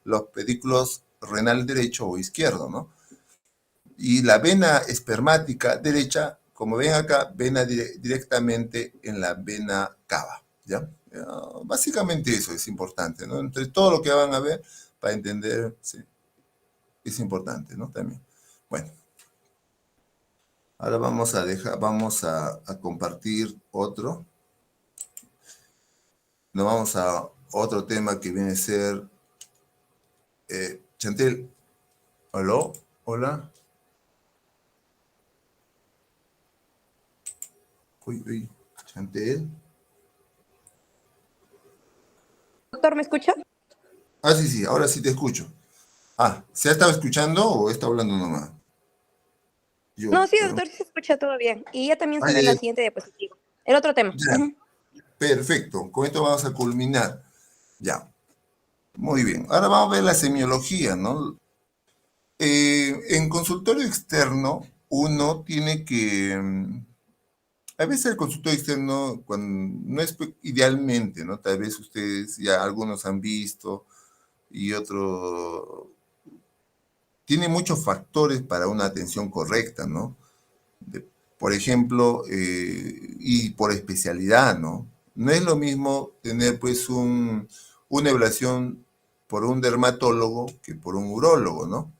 los pedículos renal derecho o izquierdo, ¿no? Y la vena espermática derecha, como ven acá, vena directamente en la vena cava. ¿ya? Básicamente eso es importante, ¿no? Entre todo lo que van a ver, para entender, sí, es importante, ¿no? También. Bueno, ahora vamos a compartir otro. Nos vamos a otro tema que viene a ser, Chantel, ¿aló? Hola. Uy, uy, Chantel. Doctor, ¿me escucha? Ah, sí, sí, ahora sí te escucho. Ah, ¿se ha estado escuchando o está hablando nomás? No, Yo, sí, pero... doctor, sí se escucha todo bien. Y ya también Ah, se ve ya, en la ya, siguiente diapositiva. El otro tema. ya. Perfecto, con esto vamos a culminar. Ya, muy bien. Ahora vamos a ver la semiología, ¿no? En consultorio externo, uno tiene que... a veces el consultorio externo, cuando, no es idealmente, ¿no? Tal vez ustedes ya algunos han visto y otros... Tiene muchos factores para una atención correcta, ¿no? De- por ejemplo, y por especialidad, ¿no? No es lo mismo tener pues una evaluación por un dermatólogo que por un urólogo, ¿no?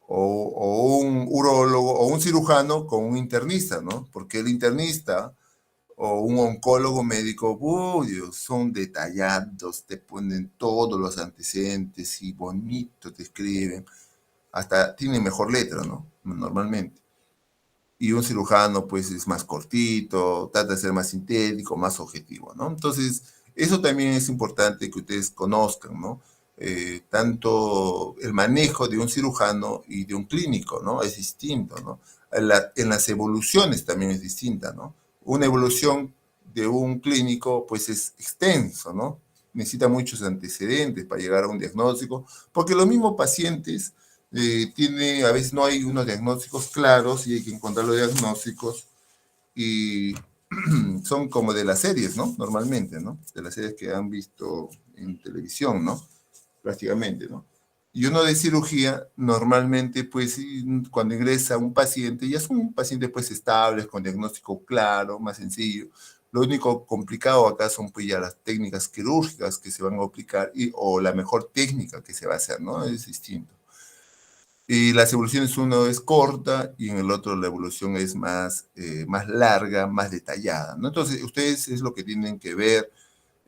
O un urólogo o un cirujano con un internista, ¿no? Porque el internista o un oncólogo médico, uy, Dios, son detallados, te ponen todos los antecedentes y bonito te escriben, hasta tienen mejor letra, ¿no? Normalmente. Y un cirujano pues es más cortito, trata de ser más sintético, más objetivo, ¿no? Entonces, eso también es importante que ustedes conozcan, ¿no? Tanto el manejo de un cirujano y de un clínico, ¿no? Es distinto, ¿no? En las evoluciones también es distinta, ¿no? Una evolución de un clínico pues es extenso, ¿no? Necesita muchos antecedentes para llegar a un diagnóstico, porque los mismos pacientes a veces no hay unos diagnósticos claros y hay que encontrar los diagnósticos y son como de las series, ¿no? Normalmente, ¿no? De las series que han visto en televisión, ¿no? Prácticamente, ¿no? Y uno de cirugía, normalmente, pues, cuando ingresa un paciente, ya son pacientes, pues, estables, con diagnóstico claro, más sencillo. Lo único complicado acá son, pues, ya las técnicas quirúrgicas que se van a aplicar o la mejor técnica que se va a hacer, ¿no? Es distinto. Y las evoluciones, uno es corta y en el otro la evolución es más larga, más detallada, ¿no? Entonces, ustedes es lo que tienen que ver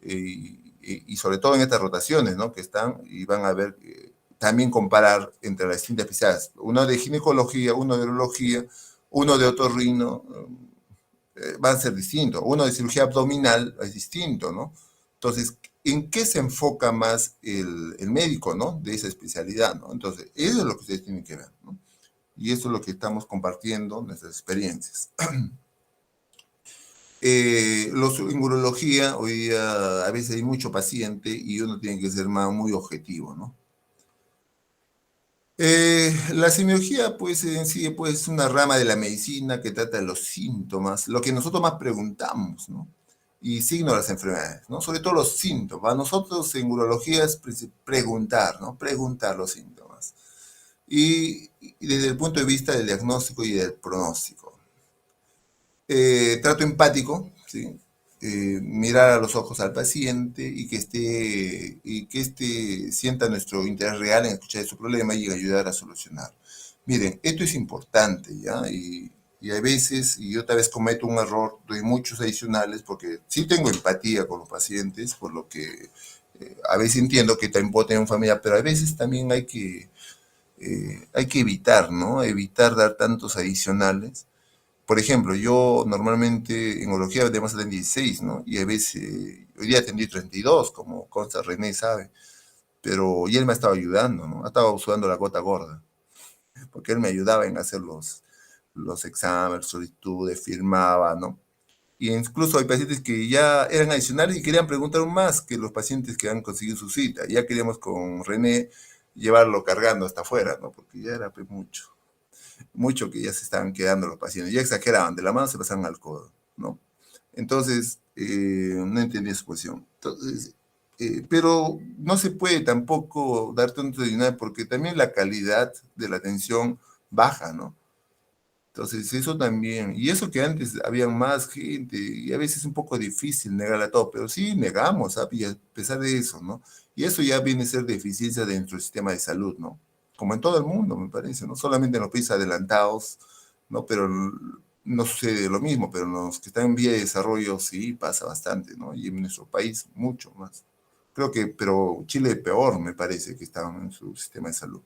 y sobre todo en estas rotaciones, ¿no? Que están y van a ver, también comparar entre las distintas pisadas. Uno de ginecología, uno de urología, uno de otorrino, van a ser distintos. Uno de cirugía abdominal es distinto, ¿no? Entonces, ¿en qué se enfoca más el médico, ¿no? De esa especialidad, ¿no? Entonces, eso es lo que ustedes tienen que ver, ¿no? Y eso es lo que estamos compartiendo, nuestras experiencias. En urología, hoy día a veces hay mucho paciente y uno tiene que ser muy objetivo, ¿no? La semiología, pues, en sí, pues, es una rama de la medicina que trata de los síntomas, lo que nosotros más preguntamos, ¿no? Y signos de las enfermedades, ¿no? Sobre todo los síntomas. Nosotros en urología es preguntar, ¿no? Preguntar los síntomas. Y desde el punto de vista del diagnóstico y del pronóstico. Trato empático, ¿sí? Mirar a los ojos al paciente y que éste sienta nuestro interés real en escuchar su problema y ayudar a solucionar. Miren, esto es importante, ¿ya? Y a veces, y otra vez cometo un error, doy muchos adicionales porque sí tengo empatía con los pacientes, por lo que a veces entiendo que también puedo tener una familia, pero a veces también hay que evitar, ¿no? Evitar dar tantos adicionales. Por ejemplo, yo normalmente en urología debemos atender 16, ¿no? Y a veces, hoy día atendí 32, como consta René sabe, pero y él me ha estado ayudando, ¿no? Ha estado sudando la gota gorda, porque él me ayudaba en hacer los exámenes, solicitudes, firmaba, ¿no? Y incluso hay pacientes que ya eran adicionales y querían preguntar aún más que los pacientes que han conseguido su cita. Ya queríamos con René llevarlo cargando hasta afuera, ¿no? Porque ya era pues, mucho que ya se estaban quedando los pacientes, ya exageraban, de la mano se pasaban al codo, ¿no? Entonces, no entendía su posición. Entonces, pero no se puede tampoco dar tanto dinero porque también la calidad de la atención baja, ¿no? Entonces, eso también, y eso que antes había más gente, y a veces es un poco difícil negar a todo, pero sí negamos, ¿sabes? Y a pesar de eso, ¿no? Y eso ya viene a ser deficiencia dentro del sistema de salud, ¿no? Como en todo el mundo, me parece, no solamente en los países adelantados, ¿no? Pero no sucede lo mismo, pero en los que están en vía de desarrollo sí pasa bastante, ¿no? Y en nuestro país mucho más. Creo que, pero Chile peor, me parece, que está en su sistema de salud.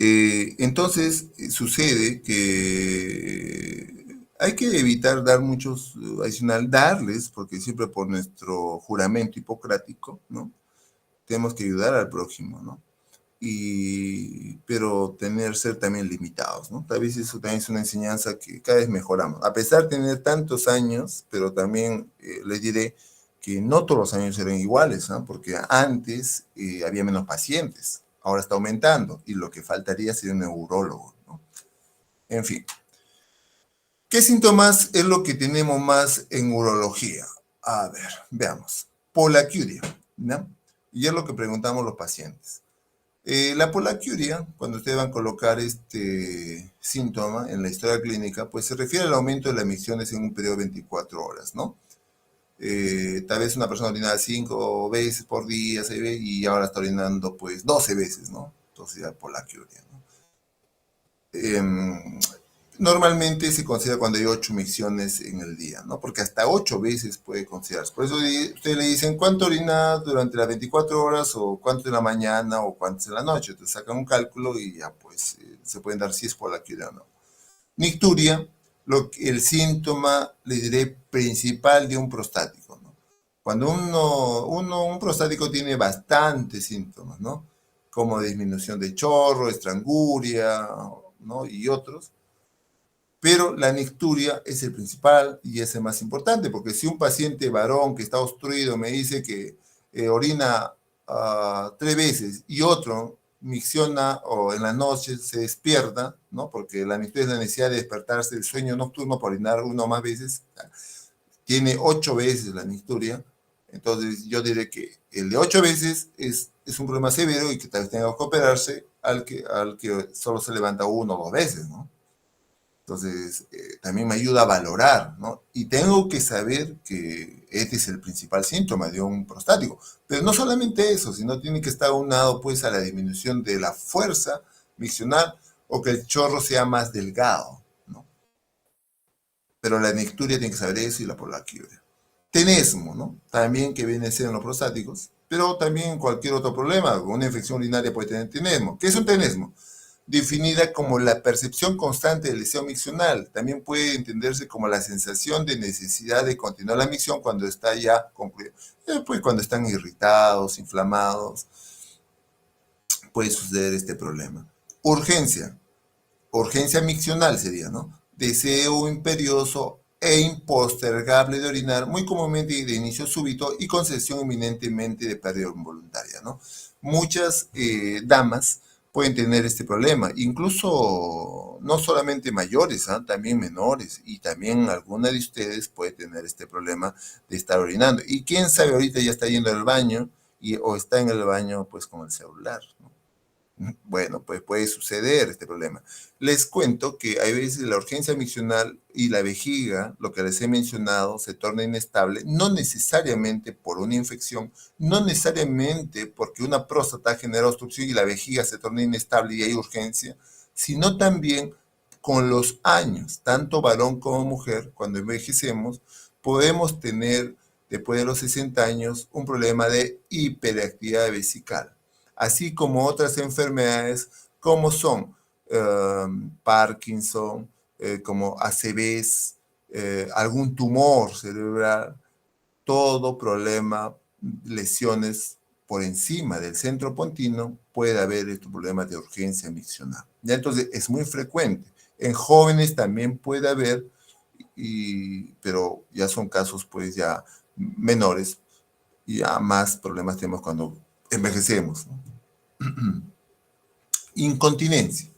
Entonces, sucede que hay que evitar dar muchos adicional, darles, porque siempre por nuestro juramento hipocrático, ¿no? Tenemos que ayudar al prójimo, ¿no? Pero ser también limitados, ¿no? Tal vez eso también es una enseñanza que cada vez mejoramos. A pesar de tener tantos años, pero también les diré que no todos los años eran iguales, ¿no? Porque antes había menos pacientes, ahora está aumentando, y lo que faltaría sería un neurólogo, ¿no? En fin, ¿qué síntomas es lo que tenemos más en urología? A ver, veamos. Polaquiuria, ¿no? Y es lo que preguntamos los pacientes. La polaquiuria, cuando ustedes van a colocar este síntoma en la historia clínica, pues se refiere al aumento de las emisiones en un periodo de 24 horas, ¿no? Tal vez una persona orinaba 5 veces por día, 6 veces, y ahora está orinando pues 12 veces, ¿no? Entonces ya polaquiuria, ¿no? Eh, Normalmente se considera cuando hay 8 micciones en el día, ¿no? Porque hasta 8 veces puede considerarse. Por eso ustedes le dicen cuánto orina durante las 24 horas o cuánto en la mañana o cuánto en la noche. Entonces sacan un cálculo y ya pues se pueden dar si es polaquiuria o no. Nicturia, el síntoma, le diré, principal de un prostático, ¿no? Cuando un prostático tiene bastantes síntomas, ¿no? Como disminución de chorro, estranguria, ¿no? Y otros. Pero la nicturia es el principal y es el más importante, porque si un paciente varón que está obstruido me dice que orina 3 veces y otro micciona o en la noche se despierta, ¿no? Porque la nicturia es la necesidad de despertarse del sueño nocturno para orinar uno o más veces, tiene 8 veces la nicturia, entonces yo diré que el de 8 veces es un problema severo y que tal vez tenga que operarse al que solo se levanta 1 o 2 veces, ¿no? Entonces, también me ayuda a valorar, ¿no? Y tengo que saber que este es el principal síntoma de un prostático. Pero no solamente eso, sino tiene que estar aunado, pues, a la disminución de la fuerza miccional o que el chorro sea más delgado, ¿no? Pero la nicturia tiene que saber eso y la polaquiuria. Tenesmo, ¿no? También que viene a ser en los prostáticos, pero también cualquier otro problema, una infección urinaria puede tener tenesmo. ¿Qué es un tenesmo? Definida como la percepción constante de lesión miccional. También puede entenderse como la sensación de necesidad de continuar la micción cuando está ya concluida. Pues cuando están irritados, inflamados, puede suceder este problema. Urgencia. Urgencia miccional sería, ¿no? Deseo imperioso e impostergable de orinar, muy comúnmente de inicio súbito y con cesión inminentemente de pérdida involuntaria, ¿no? Muchas damas pueden tener este problema, incluso no solamente mayores, ¿eh? También menores, y también alguna de ustedes puede tener este problema de estar orinando. Y quién sabe, ahorita ya está yendo al baño o está en el baño pues con el celular, ¿no? Bueno, pues puede suceder este problema. Les cuento que hay veces la urgencia miccional y la vejiga, lo que les he mencionado, se torna inestable, no necesariamente por una infección, no necesariamente porque una próstata genera obstrucción y la vejiga se torna inestable y hay urgencia, sino también con los años, tanto varón como mujer, cuando envejecemos, podemos tener, después de los 60 años, un problema de hiperactividad vesical, así como otras enfermedades como son Parkinson, como ACVs, algún tumor cerebral, todo problema, lesiones por encima del centro pontino, puede haber estos problemas de urgencia miccional. ¿Ya? Entonces, es muy frecuente. En jóvenes también puede haber, pero ya son casos pues ya menores y ya más problemas tenemos cuando envejecemos, ¿no? Incontinencia.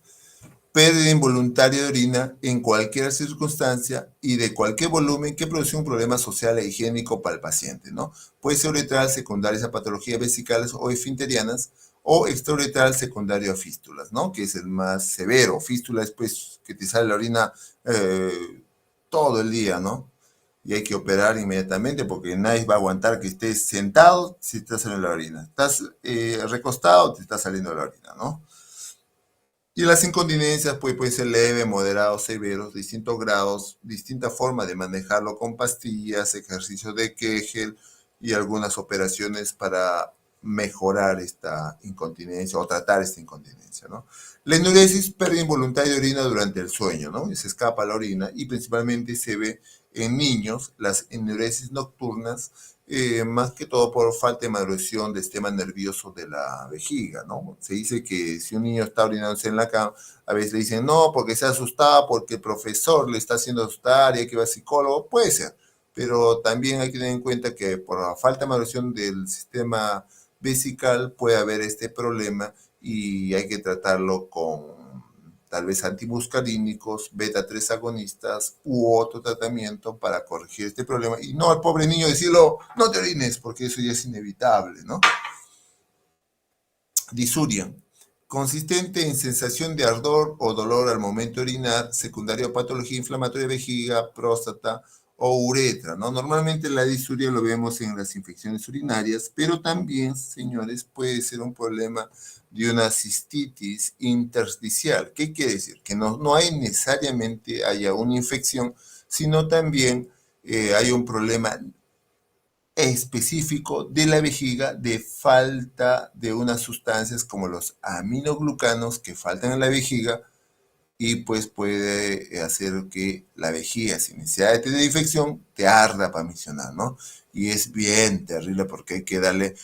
Pérdida involuntaria de orina en cualquier circunstancia y de cualquier volumen que produce un problema social e higiénico para el paciente, ¿no? Puede ser uretral, secundarias a patologías vesicales o esfinterianas o extrauretral secundario a fístulas, ¿no? Que es el más severo. Fístula es pues que te sale la orina todo el día, ¿no? Y hay que operar inmediatamente porque nadie va a aguantar que estés sentado si te está saliendo la orina. Estás recostado, te está saliendo la orina, ¿no? Y las incontinencias pues, pueden ser leve, moderados, severos, distintos grados, distintas formas de manejarlo con pastillas, ejercicios de Kegel y algunas operaciones para mejorar esta incontinencia o tratar esta incontinencia, ¿no? La enuresis, pérdida involuntaria de orina durante el sueño, ¿no? Y se escapa la orina y principalmente se ve en niños las enuresis nocturnas, más que todo por falta de maduración del sistema nervioso de la vejiga, ¿no? Se dice que si un niño está orinándose en la cama, a veces le dicen, no, porque se ha asustado, porque el profesor le está haciendo asustar y hay que ir al psicólogo, puede ser, pero también hay que tener en cuenta que por la falta de maduración del sistema vesical puede haber este problema y hay que tratarlo con tal vez antimuscarínicos, beta-3 agonistas u otro tratamiento para corregir este problema. Y no al pobre niño decirlo, no te orines, porque eso ya es inevitable, ¿no? Disuria. Consistente en sensación de ardor o dolor al momento de orinar, secundario a patología inflamatoria de vejiga, próstata o uretra, ¿no? Normalmente la disuria lo vemos en las infecciones urinarias, pero también, señores, puede ser un problema de una cistitis intersticial. ¿Qué quiere decir? Que no hay necesariamente haya una infección, sino también hay un problema específico de la vejiga de falta de unas sustancias como los aminoglucanos que faltan en la vejiga y pues puede hacer que la vejiga, sin necesidad de tener infección, te arda para misionar, ¿no? Y es bien terrible porque hay que darle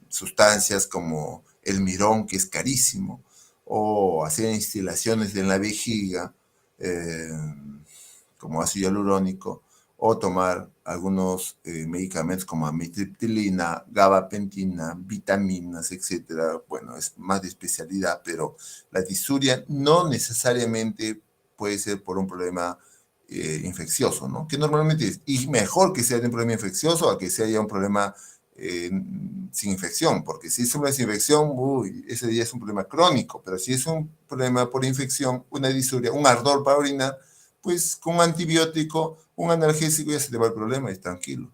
sustancias como el mirón, que es carísimo, o hacer instilaciones en la vejiga, eh, como ácido hialurónico, o tomar algunos medicamentos como amitriptilina, gabapentina, vitaminas, etcétera. Bueno, es más de especialidad, pero la disuria no necesariamente puede ser por un problema infeccioso, ¿no? Que normalmente es, y mejor que sea de un problema infeccioso a que sea ya un problema sin infección, porque si es una desinfección, uy, ese día es un problema crónico, pero si es un problema por infección, una disuria, un ardor para orinar, pues con un antibiótico, un analgésico ya se te va el problema y es tranquilo.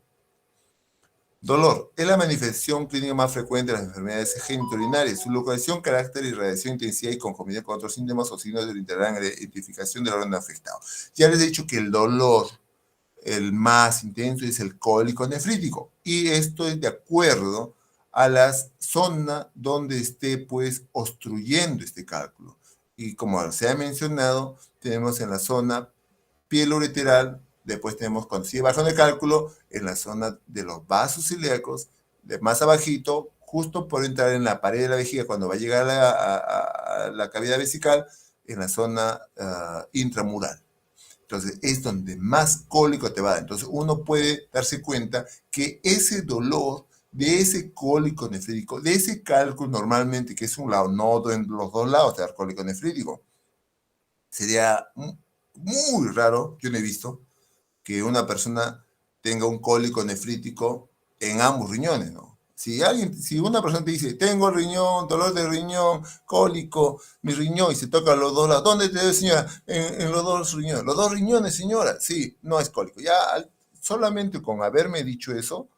Dolor. Es la manifestación clínica más frecuente de las enfermedades genitourinarias. Su localización, carácter, irradiación, intensidad y concomitant con otros síntomas o signos orientarán a la identificación del órgano afectado. Ya les he dicho que el dolor, el más intenso, es el cólico nefrítico. Y esto es de acuerdo a la zona donde esté, pues, obstruyendo este cálculo. Y como se ha mencionado, tenemos en la zona piel ureteral, después tenemos cuando sigue bajando el cálculo, en la zona de los vasos ilíacos, de más abajito, justo por entrar en la pared de la vejiga, cuando va a llegar a la cavidad vesical, en la zona intramural. Entonces, es donde más cólico te va a dar. Entonces, uno puede darse cuenta que ese dolor de ese cólico nefrítico, de ese cálculo normalmente, que es un lado, no en los dos lados te da cólico nefrítico, sería muy raro, yo no he visto, que una persona tenga un cólico nefrítico en ambos riñones, ¿no? Si una persona te dice, tengo riñón, dolor de riñón, cólico, mi riñón, y se toca los dos lados, ¿dónde te ves, señora? En los dos riñones. Los dos riñones, señora. Sí, no es cólico. Ya solamente con haberme dicho eso,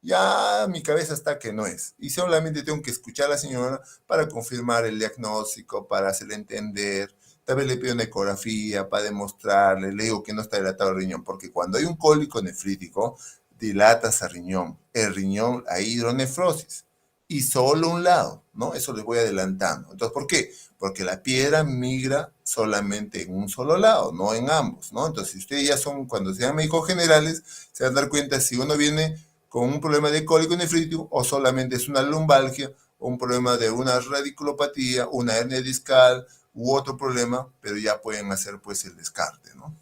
ya mi cabeza está que no es. Y solamente tengo que escuchar a la señora para confirmar el diagnóstico, para hacerle entender. Tal vez le pido una ecografía para demostrarle, le digo que no está dilatado el riñón, porque cuando hay un cólico nefrítico, dilatas el riñón hay hidronefrosis, y solo un lado, ¿no? Eso les voy adelantando. Entonces, ¿por qué? Porque la piedra migra solamente en un solo lado, no en ambos, ¿no? Entonces, si ustedes ya son, cuando sean médicos generales, se van a dar cuenta si uno viene con un problema de cólico nefrítico o solamente es una lumbalgia o un problema de una radiculopatía, una hernia discal u otro problema, pero ya pueden hacer pues el descarte, ¿no?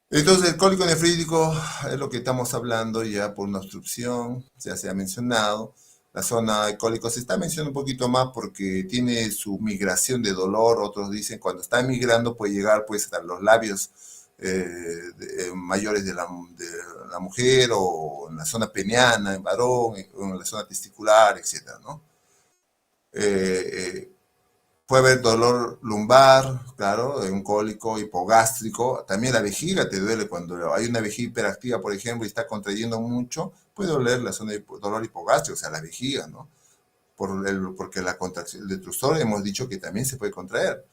Entonces el cólico nefrítico es lo que estamos hablando ya por una obstrucción, ya se ha mencionado. La zona de cólico se está mencionando un poquito más porque tiene su migración de dolor. Otros dicen cuando está migrando puede llegar pues a los labios mayores de la mujer o en la zona peniana, en varón, o en la zona testicular, etcétera, ¿no? Eh, Puede haber dolor lumbar, claro, un cólico hipogástrico. También la vejiga te duele cuando hay una vejiga hiperactiva, por ejemplo, y está contrayendo mucho, puede doler la zona de dolor hipogástrico, o sea, la vejiga, ¿no? Porque la contracción, el detrusor hemos dicho que también se puede contraer.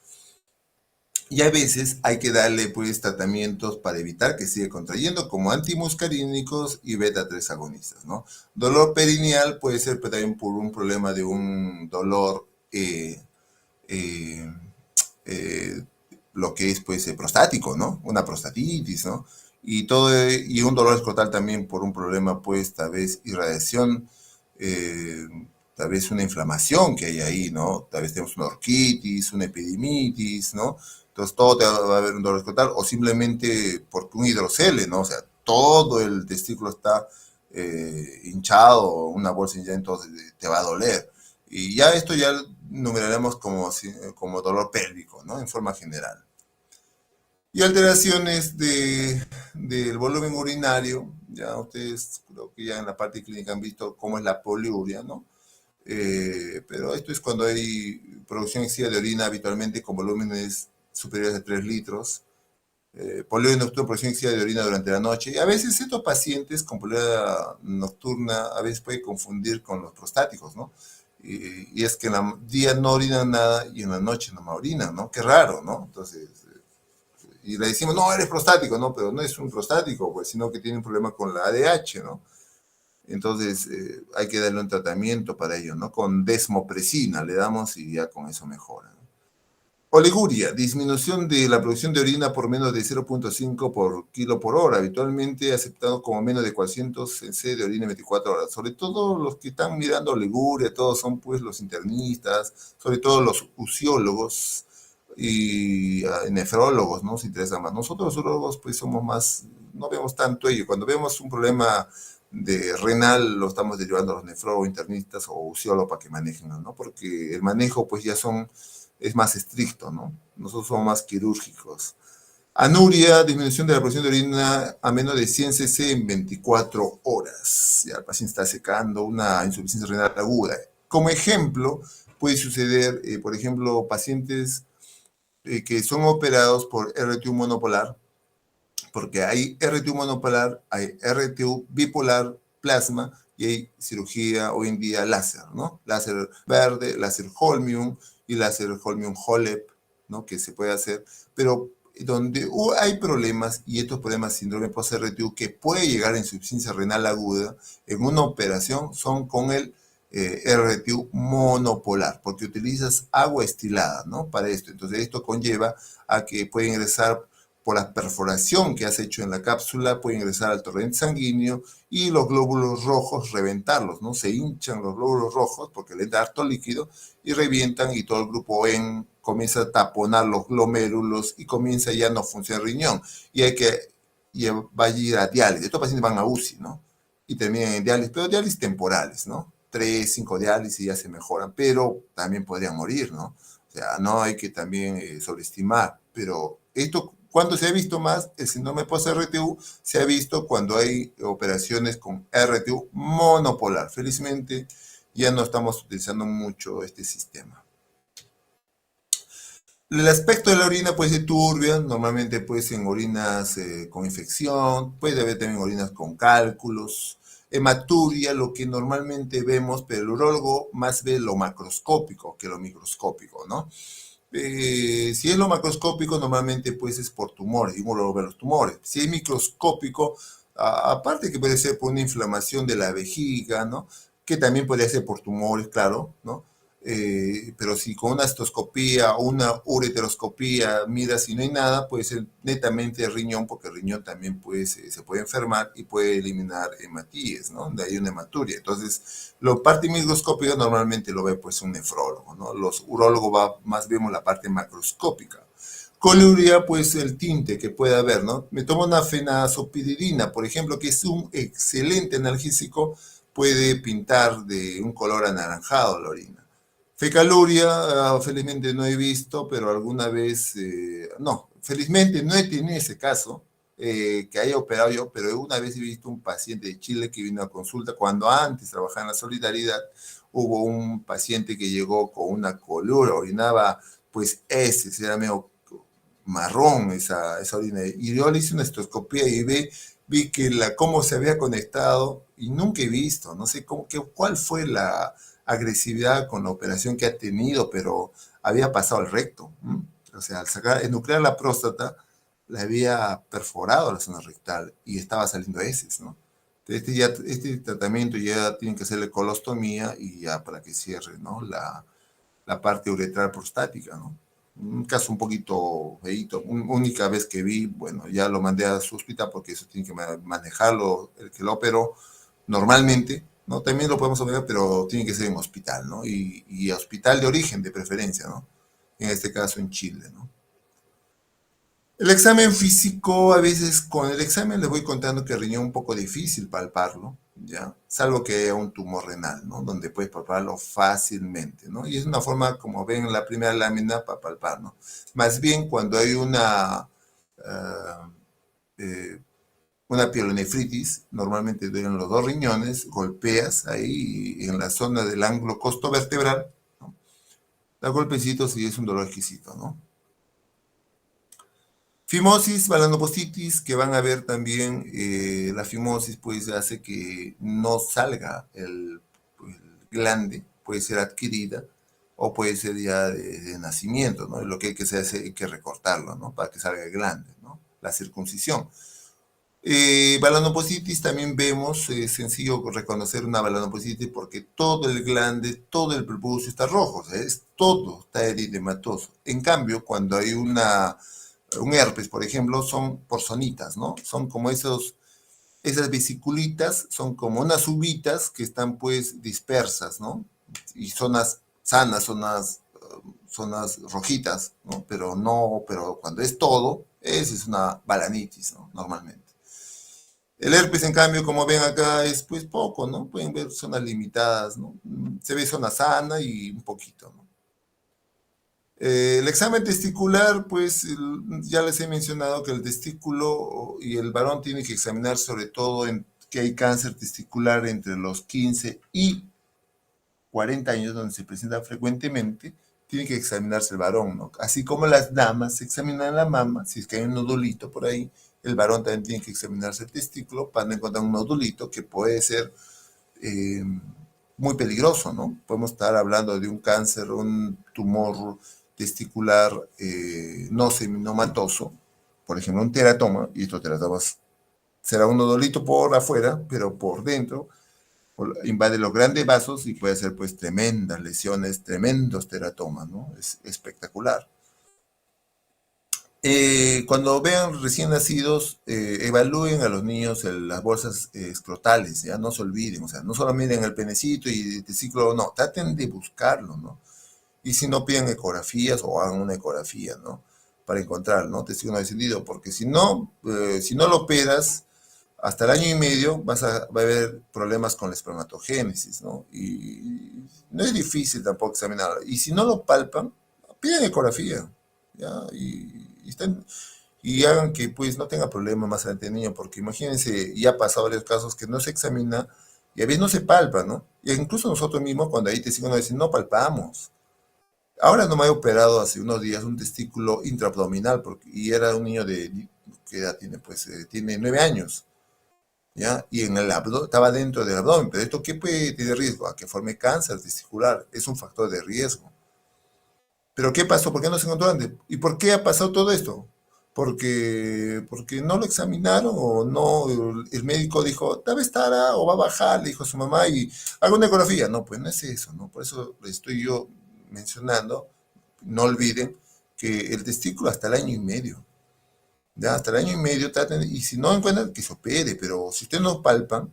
Y a veces hay que darle pues tratamientos para evitar que siga contrayendo, como antimuscarínicos y beta-3 agonistas, ¿no? Dolor perineal puede ser también por un problema de un dolor eh, eh, lo que es pues prostático, ¿no? Una prostatitis, ¿no? Y un dolor escrotal también por un problema pues tal vez irradiación, eh, tal vez una inflamación que hay ahí, ¿no? Tal vez tenemos una orquitis, una epidimitis, ¿no? Entonces todo te va a haber un dolor escrotal o simplemente porque un hidrocele, ¿no? O sea, todo el testículo está hinchado, una bolsa hinchada, entonces te va a doler. Y ya esto ya numeraremos como dolor pélvico, ¿no? En forma general. Y alteraciones del volumen urinario, ya ustedes creo que ya en la parte clínica han visto cómo es la poliuria, ¿no? Pero esto es cuando hay producción excesiva de orina habitualmente con volúmenes superiores a 3 litros. Poliuria nocturna, producción excesiva de orina durante la noche. Y a veces estos pacientes con poliuria nocturna a veces puede confundir con los prostáticos, ¿no? Y es que en el día no orinan nada y en la noche no más orinan, ¿no? Qué raro, ¿no? Entonces, y le decimos, no, eres prostático, ¿no? Pero no es un prostático, pues, sino que tiene un problema con la ADH, ¿no? Entonces, hay que darle un tratamiento para ello, ¿no? Con desmopresina le damos y ya con eso mejora, ¿no? Oliguria, disminución de la producción de orina por menos de 0,5 por kilo por hora, habitualmente aceptado como menos de 400 cc de orina en 24 horas. Sobre todo los que están mirando oliguria, todos son pues los internistas, sobre todo los usiólogos y nefrólogos, ¿no? Nos interesa más. Nosotros los urólogos pues somos más, no vemos tanto ello. Cuando vemos un problema de renal lo estamos derivando a los nefrólogos, internistas o usiólogos para que manejen, ¿no? Porque el manejo pues ya es más estricto, ¿no? Nosotros somos más quirúrgicos. Anuria, disminución de la producción de orina a menos de 100 cc en 24 horas. Ya el paciente está secando una insuficiencia renal aguda. Como ejemplo, puede suceder, por ejemplo, pacientes que son operados por RTU monopolar, porque hay RTU monopolar, hay RTU bipolar plasma y hay cirugía hoy en día láser, ¿no? Láser verde, láser holmium y láser holmium HOLEP, ¿no? Que se puede hacer, pero donde hay problemas, y estos problemas síndrome post-RTU que puede llegar a insuficiencia renal aguda en una operación son con el RTU monopolar, porque utilizas agua estilada, ¿no? Para esto. Entonces esto conlleva a que puede ingresar por la perforación que has hecho en la cápsula, puede ingresar al torrente sanguíneo y los glóbulos rojos reventarlos, ¿no? Se hinchan los glóbulos rojos porque le da harto líquido y revientan y todo el grupo en comienza a taponar los glomérulos y comienza ya no funciona el riñón y va a ir a diálisis. Estos pacientes van a UCI, ¿no? Y terminan en diálisis, pero diálisis temporales, ¿no? 3, 5 diálisis y ya se mejoran, pero también podrían morir, ¿no? O sea, no hay que también sobreestimar, pero esto, ¿cuándo se ha visto más? El síndrome post-RTU se ha visto cuando hay operaciones con RTU monopolar. Felizmente ya no estamos utilizando mucho este sistema. El aspecto de la orina puede ser turbia, normalmente puede ser en orinas con infección, puede haber también orinas con cálculos, hematuria, lo que normalmente vemos, pero el urólogo más ve lo macroscópico que lo microscópico, ¿no? Si es lo macroscópico, normalmente pues es por tumores, y uno lo ve los tumores. Si es microscópico, aparte que puede ser por una inflamación de la vejiga, ¿no? Que también puede ser por tumores, claro, ¿no? Pero si con una cistoscopía o una ureteroscopía miras y no hay nada, puede ser netamente el riñón, porque el riñón también se puede enfermar y puede eliminar hematíes, ¿no? De ahí una hematuria. Entonces, la parte microscópica normalmente lo ve pues un nefrólogo, ¿no? Los urólogos más vemos la parte macroscópica. Coluria, pues el tinte que puede haber, ¿no? Me tomo una fenazopidilina, por ejemplo, que es un excelente analgésico, puede pintar de un color anaranjado la orina. Fecaluria, felizmente no he visto, pero alguna vez, no, felizmente no he tenido ese caso, que haya operado yo, pero una vez he visto un paciente de Chile que vino a consulta, cuando antes trabajaba en la Solidaridad, hubo un paciente que llegó con una colura, orinaba, pues era medio marrón esa orina, y yo le hice una estoscopía y vi que cómo se había conectado, y nunca he visto, no sé cuál fue la agresividad con la operación que ha tenido, pero había pasado al recto. O sea, al enuclear la próstata, le había perforado la zona rectal y estaba saliendo heces, ¿no? Este tratamiento ya tiene que hacerle colostomía y ya para que cierre, ¿no? La parte uretral prostática, ¿no? Un caso un poquito feíto. Única vez que vi, bueno, ya lo mandé a su hospital porque eso tiene que manejarlo el que lo operó normalmente, ¿no? También lo podemos operar, pero tiene que ser en hospital, ¿no? Y hospital de origen, de preferencia, ¿no? En este caso en Chile, ¿no? El examen físico, a veces con el examen les voy contando que el riñón es un poco difícil palparlo, ¿ya? Salvo que haya un tumor renal, ¿no? Donde puedes palparlo fácilmente, ¿no? Y es una forma, como ven en la primera lámina, para palpar, ¿no? Más bien cuando hay ah, eh, una pielonefritis, normalmente duelen los dos riñones, golpeas ahí en la zona del ángulo costovertebral, ¿no? Da golpecitos y es un dolor exquisito, ¿no? Fimosis, balanoposthitis, que van a ver también, la fimosis pues hace que no salga el glande, puede ser adquirida o puede ser ya de nacimiento, ¿no? Lo que hay que hacer es hay que recortarlo, ¿no? Para que salga el glande, ¿no? La circuncisión. Balanoposthitis también vemos, es sencillo reconocer una balanoposthitis porque todo el glande, todo el prepucio está rojo, o sea, todo está eritematoso. En cambio, cuando hay un herpes, por ejemplo, son por zonitas, ¿no? Son como esas vesiculitas, son como unas uvitas que están pues dispersas, ¿no? Y zonas sanas, zonas rojitas, ¿no? Pero cuando es todo, esa es una balanitis, ¿no? Normalmente. El herpes, en cambio, como ven acá, es pues poco, ¿no? Pueden ver zonas limitadas, ¿no? Se ve zona sana y un poquito, ¿no? El examen testicular, pues ya les he mencionado que el testículo y el varón tienen que examinar sobre todo en que hay cáncer testicular entre los 15 y 40 años, donde se presenta frecuentemente, tiene que examinarse el varón, ¿no? Así como las damas se examinan la mama, si es que hay un nodulito por ahí, el varón también tiene que examinarse el testículo para encontrar un nodulito que puede ser eh, muy peligroso, ¿no? Podemos estar hablando de un cáncer, un tumor testicular no seminomatoso, por ejemplo, un teratoma, y estos teratomas será un nodulito por afuera, pero por dentro invade los grandes vasos y puede hacer pues tremendas lesiones, tremendos teratomas, ¿no? Es espectacular. Cuando vean recién nacidos, evalúen a los niños las bolsas escrotales, ya no se olviden, o sea, no solo miren el penecito y el testículo, no, traten de buscarlo, ¿no? Y si no, piden ecografías o hagan una ecografía, ¿no? Para encontrar, ¿no? Testículo no descendido, porque si no lo operas, hasta el año y medio va a haber problemas con la espermatogénesis, ¿no? Y no es difícil tampoco examinarlo. Y si no lo palpan, piden ecografía, ¿ya? Y hagan que pues no tenga problema más adelante el niño, porque imagínense, ya ha pasado varios casos que no se examina y a veces no se palpa, ¿no? Y incluso nosotros mismos cuando ahí testículo nos dicen, no palpamos. Ahora no me he operado hace unos días un testículo intraabdominal y era un niño ¿qué edad tiene? Pues tiene 9 años, ¿ya? Y en el abdomen, estaba dentro del abdomen, pero ¿esto qué puede tener riesgo? A que forme cáncer testicular, es un factor de riesgo. Pero ¿qué pasó? ¿Por qué no se encontró antes? ¿Y por qué ha pasado todo esto? Porque no lo examinaron o no, el médico dijo, tal vez estará o va a bajar, le dijo a su mamá y haga una ecografía. No, pues no es eso, ¿no? Por eso le estoy yo mencionando, no olviden que el testículo hasta el año y medio, ya hasta el año y medio traten, y si no encuentran, que se opere, pero si ustedes no palpan,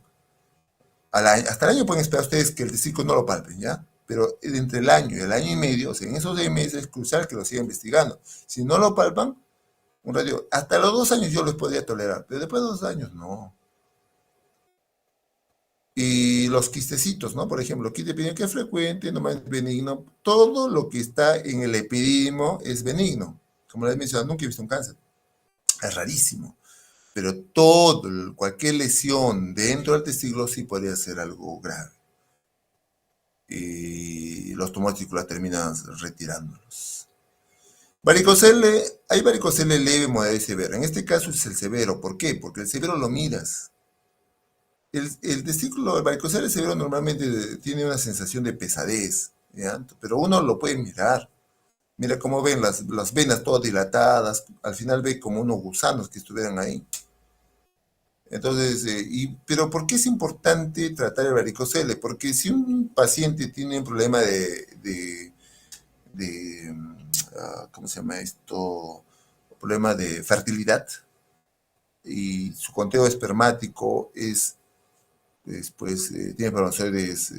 hasta el año pueden esperar ustedes que el testículo no lo palpen, ¿ya? Pero entre el año y el año y medio, o sea, en esos 6 meses es crucial que lo sigan investigando. Si no lo palpan, un radio, hasta los 2 años yo les podría tolerar, pero después de 2 años no. Y los quistecitos, ¿no? Por ejemplo, quiste epidímico que es frecuente, nomás es benigno. Todo lo que está en el epididimo es benigno. Como les he mencionado, nunca he visto un cáncer. Es rarísimo. pero cualquier lesión dentro del testículo sí podría ser algo grave. Y los tumores testiculares terminan retirándolos. Varicocele, hay varicocele leve, moderado y severo. En este caso es el severo. ¿Por qué? Porque el severo lo miras. El testículo, el varicocele severo normalmente tiene una sensación de pesadez, ¿ya? Pero uno lo puede mirar. Mira cómo ven las venas todas dilatadas. Al final ve como unos gusanos que estuvieran ahí. Entonces, pero ¿por qué es importante tratar el varicocele? Porque si un paciente tiene un problema ¿cómo se llama esto? Problema de fertilidad y su conteo espermático tiene espermatozoides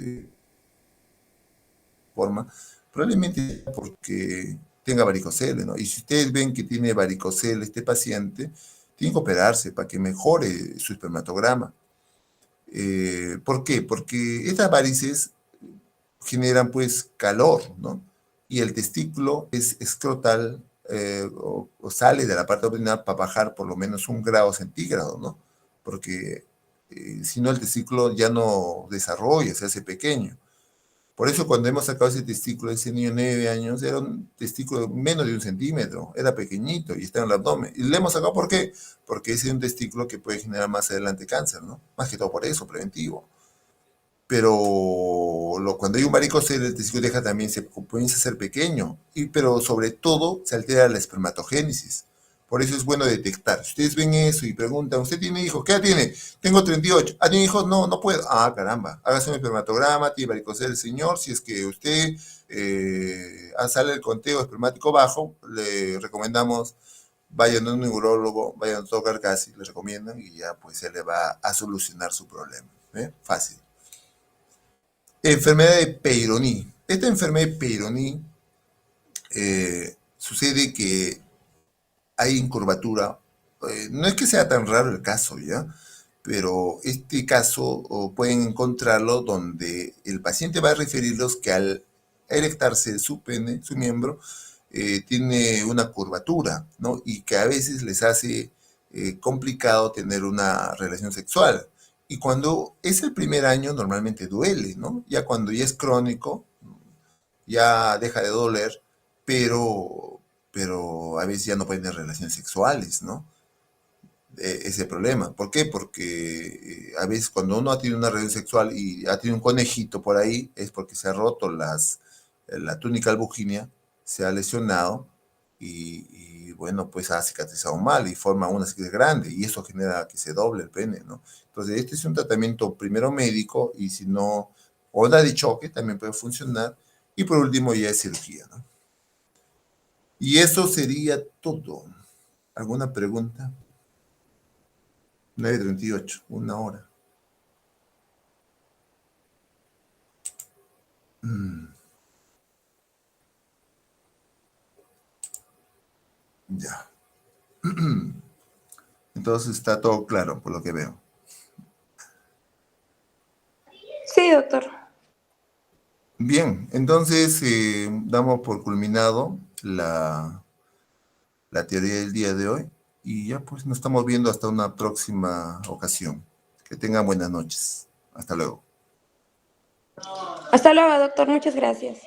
forma, probablemente porque tenga varicocele, ¿no? Y si ustedes ven que tiene varicocele este paciente, tiene que operarse para que mejore su espermatograma. ¿Por qué? Porque estas varices generan pues calor, ¿no? Y el testículo es escrotal o sale de la parte abdominal para bajar por lo menos 1 grado centígrado, ¿no? Porque si no el testículo ya no desarrolla, se hace pequeño. Por eso cuando hemos sacado ese testículo, ese niño de 9 años, era un testículo menos de 1 centímetro, era pequeñito y está en el abdomen. Y le hemos sacado, ¿por qué? Porque ese es un testículo que puede generar más adelante cáncer, ¿no? Más que todo por eso, preventivo. Pero cuando hay un varicocele, el testículo comienza a ser pequeño, pero sobre todo se altera la espermatogénesis. Por eso es bueno detectar. Si ustedes ven eso y preguntan, ¿usted tiene hijos? ¿Qué edad tiene? Tengo 38. ¿Ah, tiene hijos? No, no puedo. Ah, caramba. Hágase un espermatograma, tiene varicocele el señor. Si es que usted sale el conteo espermático bajo, le recomendamos vayan a un neurólogo, vayan a un doctor casi, le recomiendan y ya pues se le va a solucionar su problema. Fácil. Enfermedad de Peyronie. Esta enfermedad de Peyronie sucede que hay incurvatura. No es que sea tan raro el caso, ¿ya? Pero este caso pueden encontrarlo donde el paciente va a referirlos que al erectarse su pene, su miembro, tiene una curvatura, ¿no? Y que a veces les hace complicado tener una relación sexual. Y cuando es el primer año normalmente duele, ¿no? Ya cuando ya es crónico, ya deja de doler, pero a veces ya no pueden tener relaciones sexuales, ¿no? Ese problema. ¿Por qué? Porque a veces cuando uno ha tenido una relación sexual y ha tenido un conejito por ahí, es porque se ha roto la túnica albuginia, se ha lesionado bueno, pues ha cicatrizado mal y forma una cicatriz grande y eso genera que se doble el pene, ¿no? Entonces, este es un tratamiento primero médico y si no, onda de choque también puede funcionar y por último ya es cirugía, ¿no? Y eso sería todo. ¿Alguna pregunta? 9:38, 1 hora. Ya. Entonces está todo claro por lo que veo. Sí, doctor. Bien, entonces damos por culminado la teoría del día de hoy y ya pues nos estamos viendo hasta una próxima ocasión. Que tengan buenas noches. Hasta luego. Hasta luego, doctor. Muchas gracias.